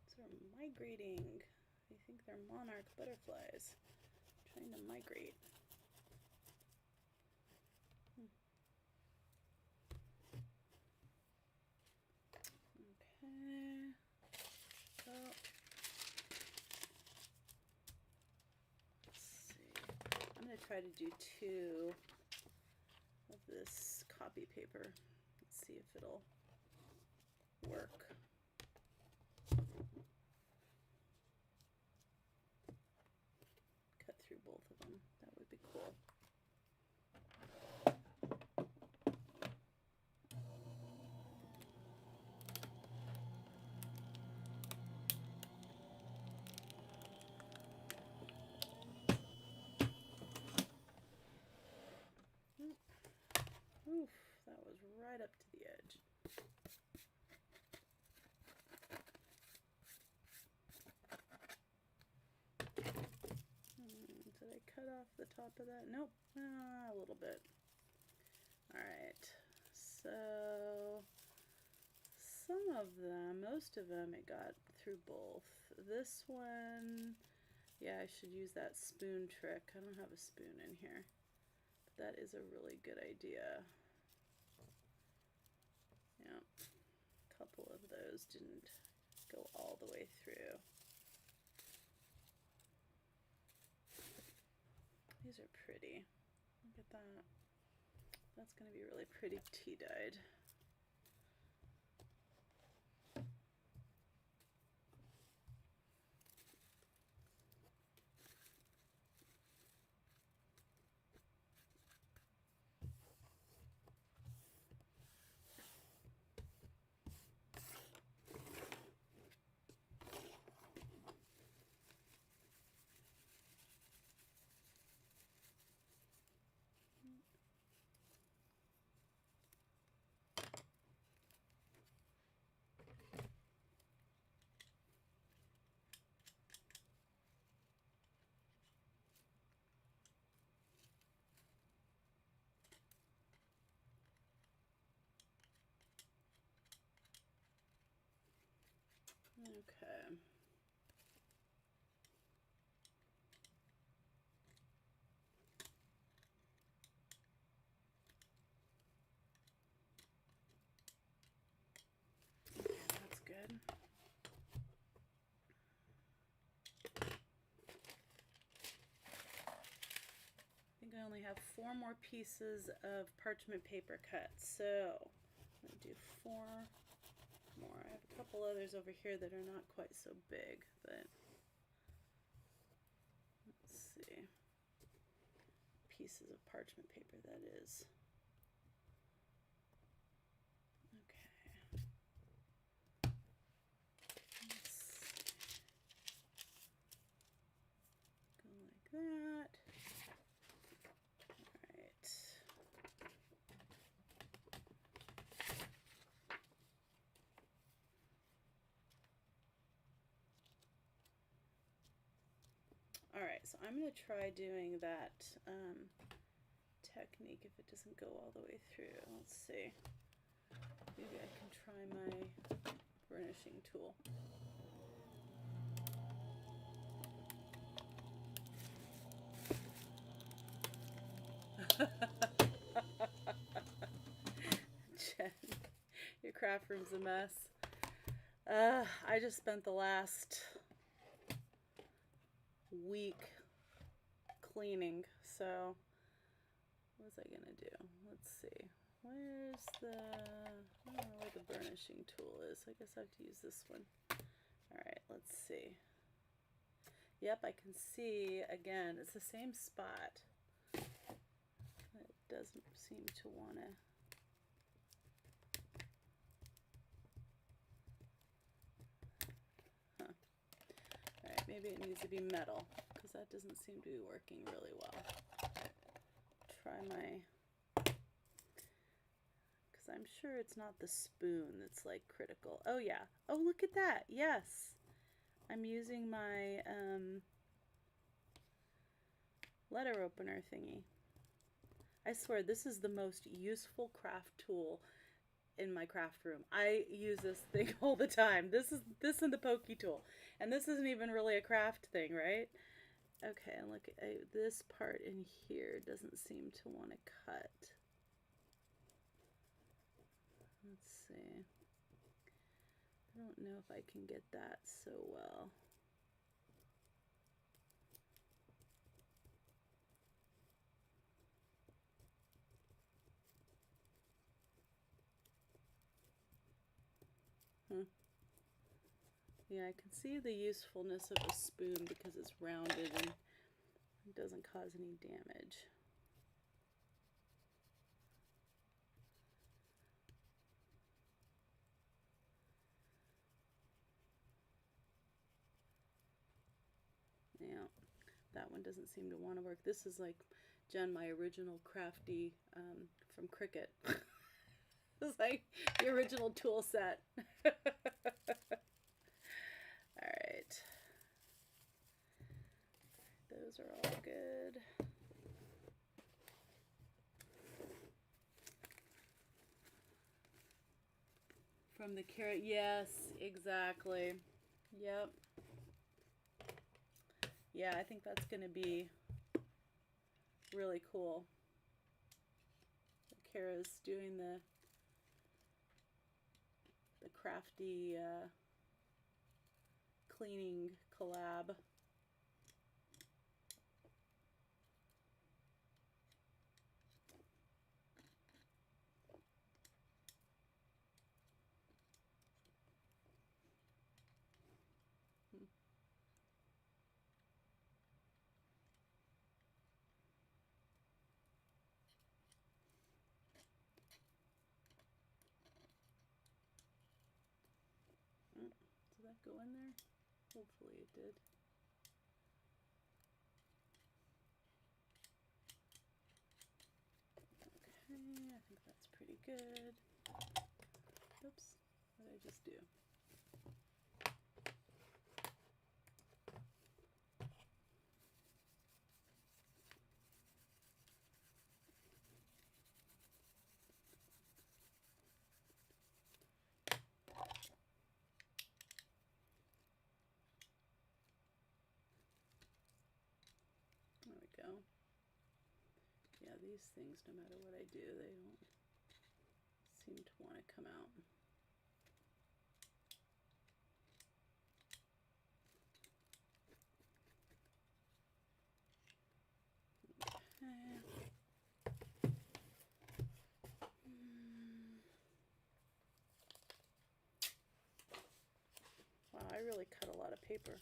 So they're migrating. I think they're monarch butterflies trying to migrate. Okay. Oh. Let's see. I'm going to try to do 2 of this copy paper. Let's see if it'll work. Cut through both of them. That would be cool. Oof, that was right up to the edge. Did I cut off the top of that? Nope, a little bit. Alright, so some of them, most of them, it got through both. This one, yeah, I should use that spoon trick. I don't have a spoon in here. But that is a really good idea. Yeah, a couple of those didn't go all the way through. These are pretty. Look at that. That's going to be really pretty tea-dyed. Okay. That's good. have 4 more pieces of parchment paper cut. So I'm going to do 4 more. I have a couple others over here that are not quite so big, but let's see. Pieces of parchment paper, that is. Okay. Let's go like that. Alright, so I'm going to try doing that technique if it doesn't go all the way through. Let's see. Maybe I can try my burnishing tool. Jen, your craft room's a mess. I just spent the last week cleaning, so what was I gonna do? Let's see. Where's the, I don't know where the burnishing tool is. I guess I have to use this one. Alright, let's see. Yep, I can see again, it's the same spot. It doesn't seem to want to. Huh. Alright, maybe it needs to be metal, because that doesn't seem to be working really well. Try my, because I'm sure it's not the spoon that's like critical. Oh yeah. Oh, look at that. Yes. I'm using my letter opener thingy. I swear this is the most useful craft tool in my craft room. I use this thing all the time. This and the pokey tool. And this isn't even really a craft thing, right? Okay, and look, this part in here doesn't seem to want to cut. Let's see. I don't know if I can get that so well. Yeah, I can see the usefulness of a spoon because it's rounded and it doesn't cause any damage. Yeah, that one doesn't seem to want to work. This is like, Jen, my original crafty from Cricut. It's like the original tool set. Alright. Those are all good. From the carrot, yes, exactly. Yep. Yeah, I think that's going to be really cool. Kara's doing the crafty cleaning collab. Did that go in there? Hopefully it did. Okay, I think that's pretty good. Oops, what did I just do? There we go. Yeah, these things, no matter what I do, they don't seem to want to come out. Okay. really cut a lot of paper.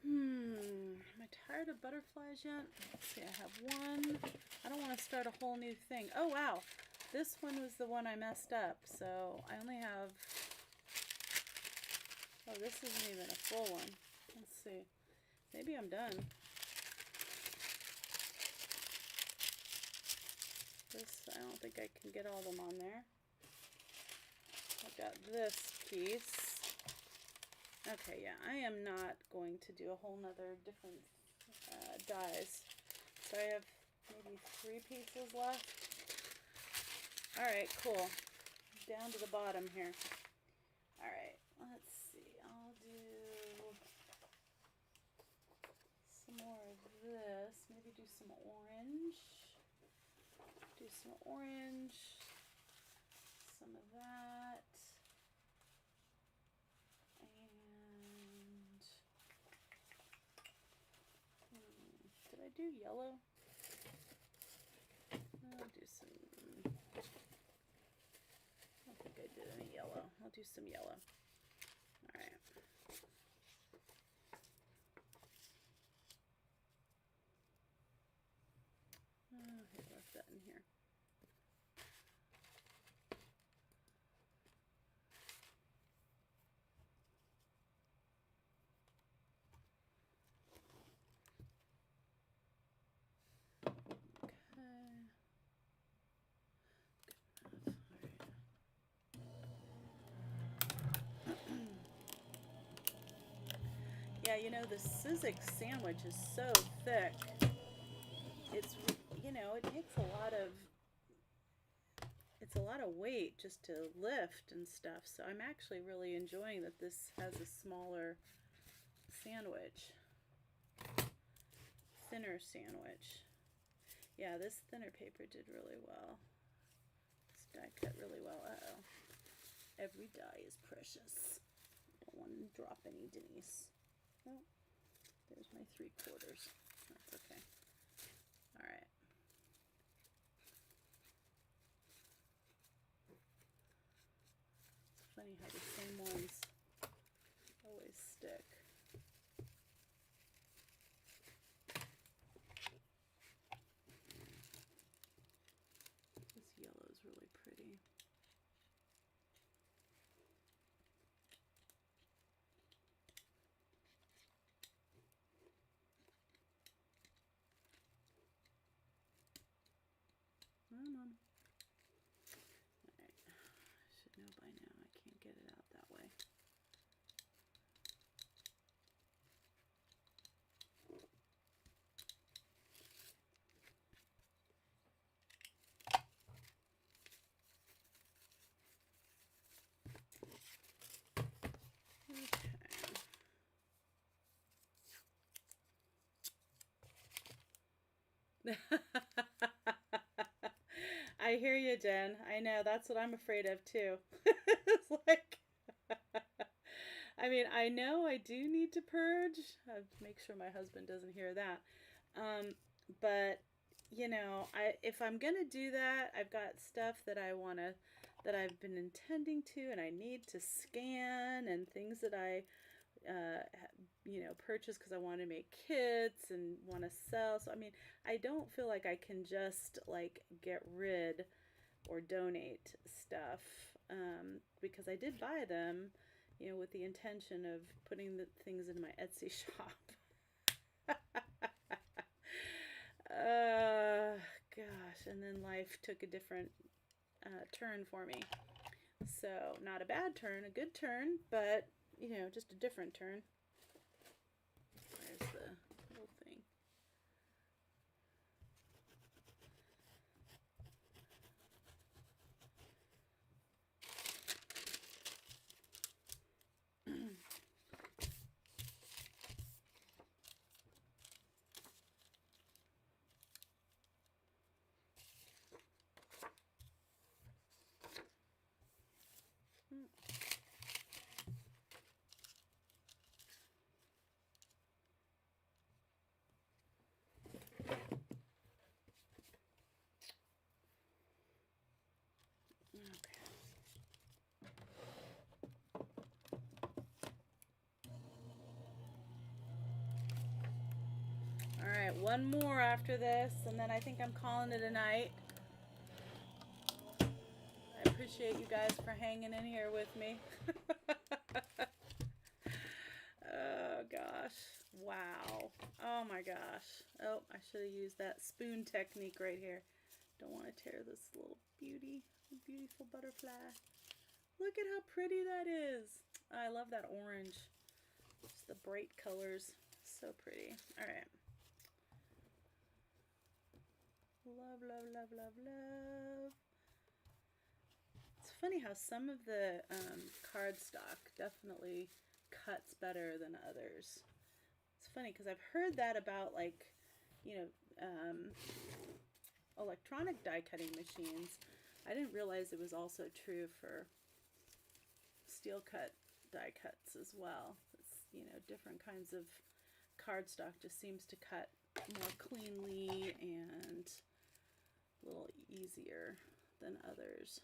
Am I tired of butterflies yet? Let's see, I have one. I don't want to start a whole new thing. Oh, wow. This one was the one I messed up. So I only have... Oh, this isn't even a full one. Let's see. Maybe I'm done. This, I don't think I can get all of them on there. I've got this piece. Okay, yeah, I am not going to do a whole nother different dies. So I have maybe 3 pieces left. Alright, cool. Down to the bottom here. Alright, let's see. I'll do some more of this. Maybe do some orange. Do some orange. Some of that. Did I do yellow? I'll do some... I don't think I did any yellow. I'll do some yellow. Alright. Oh, I left that in here. Yeah, you know, the Sizzix sandwich is so thick. It's, you know, it takes a lot of, it's a lot of weight just to lift and stuff. So I'm actually really enjoying that this has a smaller sandwich. Thinner sandwich. Yeah, this thinner paper did really well. This die cut really well. Uh-oh. Every die is precious. Don't want to drop any Denise. Oh, there's my 3/4. That's okay. All right. It's funny how the same ones always stick. This yellow is really pretty. Come on. Alright. I should know by now. I can't get it out that way. Okay. I hear you, Jen. I know, that's what I'm afraid of too. It's like, I mean, I know I do need to purge. I have to make sure my husband doesn't hear that. But you know, if I'm gonna do that, I've got stuff that that I've been intending to, and I need to scan, and things that I you know, purchase because I want to make kits and want to sell. So I mean, I don't feel like I can just like get rid or donate stuff, because I did buy them, you know, with the intention of putting the things in my Etsy shop. Gosh, and then life took a different turn for me. So not a bad turn, a good turn, but you know, just a different turn. Where's the little thing? Alright, one more after this, and then I think I'm calling it a night. I appreciate you guys for hanging in here with me. Oh gosh. Wow. Oh my gosh. Oh, I should have used that spoon technique right here. Don't want to tear this little beautiful butterfly. Look at how pretty that is. I love that orange. Just the bright colors. So pretty. Alright. Love, love, love, love, love. It's funny how some of the cardstock definitely cuts better than others. It's funny because I've heard that about, like, you know, electronic die cutting machines. I didn't realize it was also true for steel cut die cuts as well. It's, you know, different kinds of cardstock just seems to cut more cleanly and a little easier than others.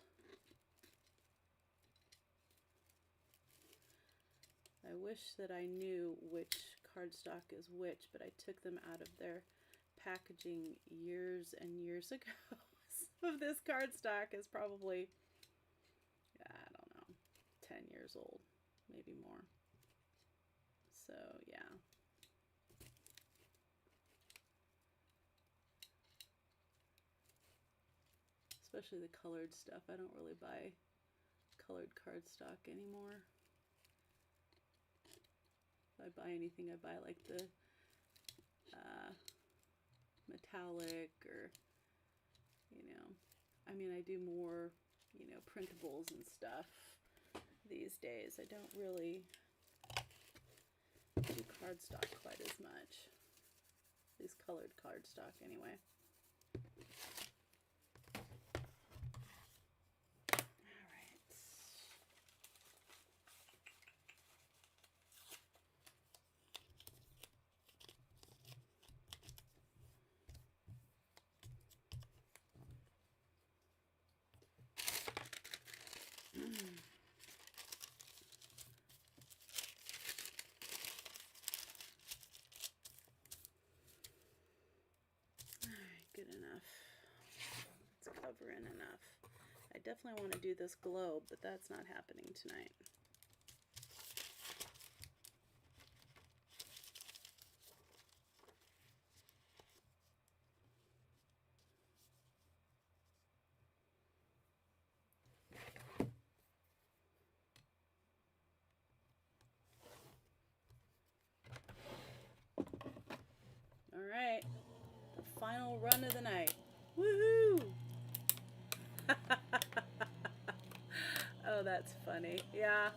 I wish that I knew which cardstock is which, but I took them out of their packaging years and years ago. Some of this cardstock is probably, I don't know, 10 years old, maybe more. So yeah. Especially the colored stuff. I don't really buy colored cardstock anymore. If I buy anything, I buy like the metallic, or, you know, I mean, I do more, you know, printables and stuff these days. I don't really do cardstock quite as much. At least colored cardstock anyway. Good enough. It's covering enough. I definitely want to do this globe, but that's not happening tonight. All right, the final run of the night. Woohoo! Oh, that's funny. Yeah.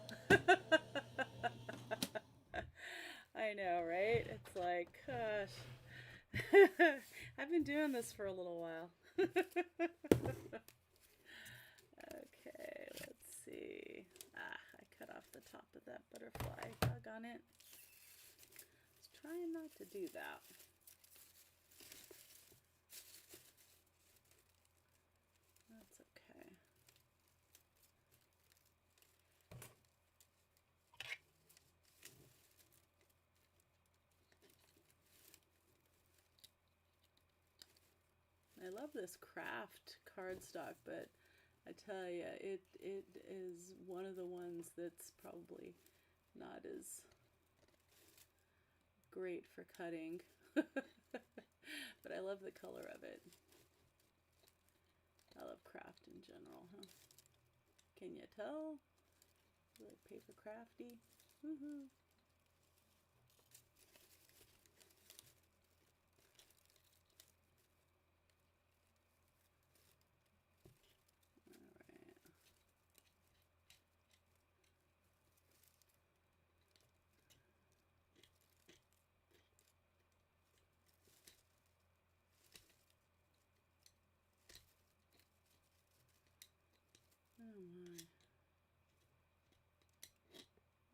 I know, right? It's like, gosh. I've been doing this for a little while. Okay, let's see. I cut off the top of that butterfly. Doggone it. I was trying not to do that. That's okay. I love this craft cardstock, but I tell you, it is one of the ones that's probably not as great for cutting. But I love the color of it. I love craft in general, huh? Can you tell? Like PaperKraftD. Woohoo! Oh my.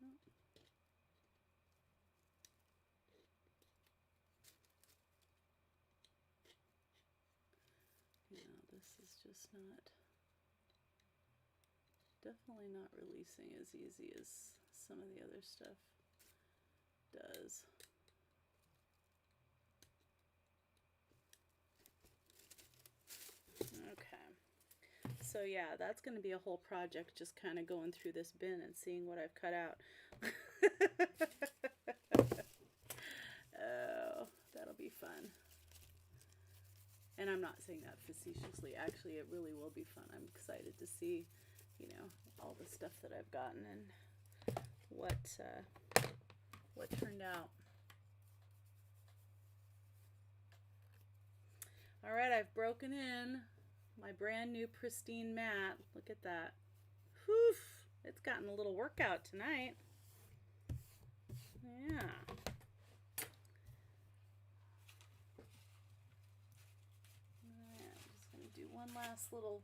Oh. Yeah, this is just not, definitely not releasing as easy as some of the other stuff does. So yeah, that's going to be a whole project, just kind of going through this bin and seeing what I've cut out. Oh, that'll be fun. And I'm not saying that facetiously. Actually, it really will be fun. I'm excited to see, you know, all the stuff that I've gotten and what turned out. All right, I've broken in my brand new pristine mat. Look at that. Whew, it's gotten a little workout tonight. Yeah. I'm just going to do one last little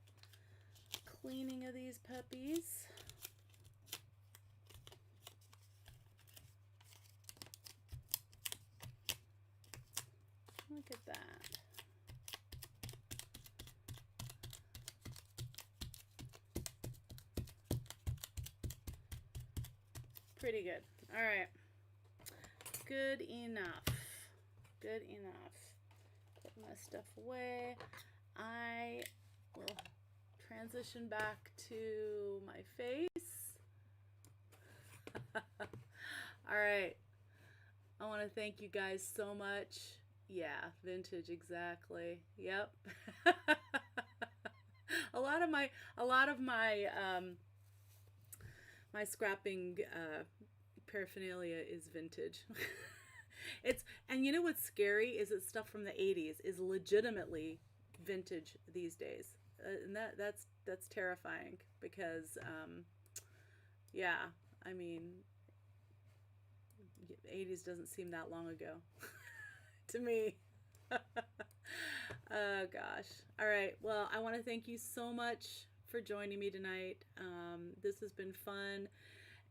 cleaning of these puppies. Look at that. Pretty good. All right. Good enough. Good enough. Put my stuff away. I will transition back to my face. All right. I want to thank you guys so much. Yeah, vintage, exactly. Yep. a lot of my my scrapping paraphernalia is vintage. And you know what's scary is that stuff from the 80s is legitimately vintage these days, and that's terrifying because yeah, I mean, 80s doesn't seem that long ago to me. Oh gosh. All right, well, I want to thank you so much for joining me tonight. This has been fun,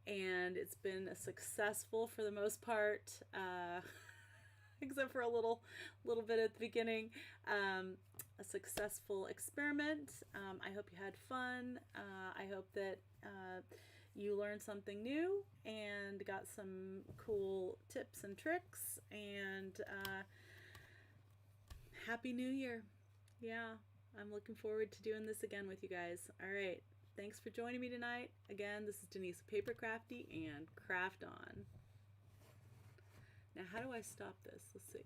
and it's been a successful for the most part, except for a little bit at the beginning. A successful experiment. I hope you had fun. I hope that you learned something new and got some cool tips and tricks, and Happy New Year. Yeah, I'm looking forward to doing this again with you guys. All right. Thanks for joining me tonight. Again, this is Denise of PaperKraftD, and craft on. Now, how do I stop this? Let's see.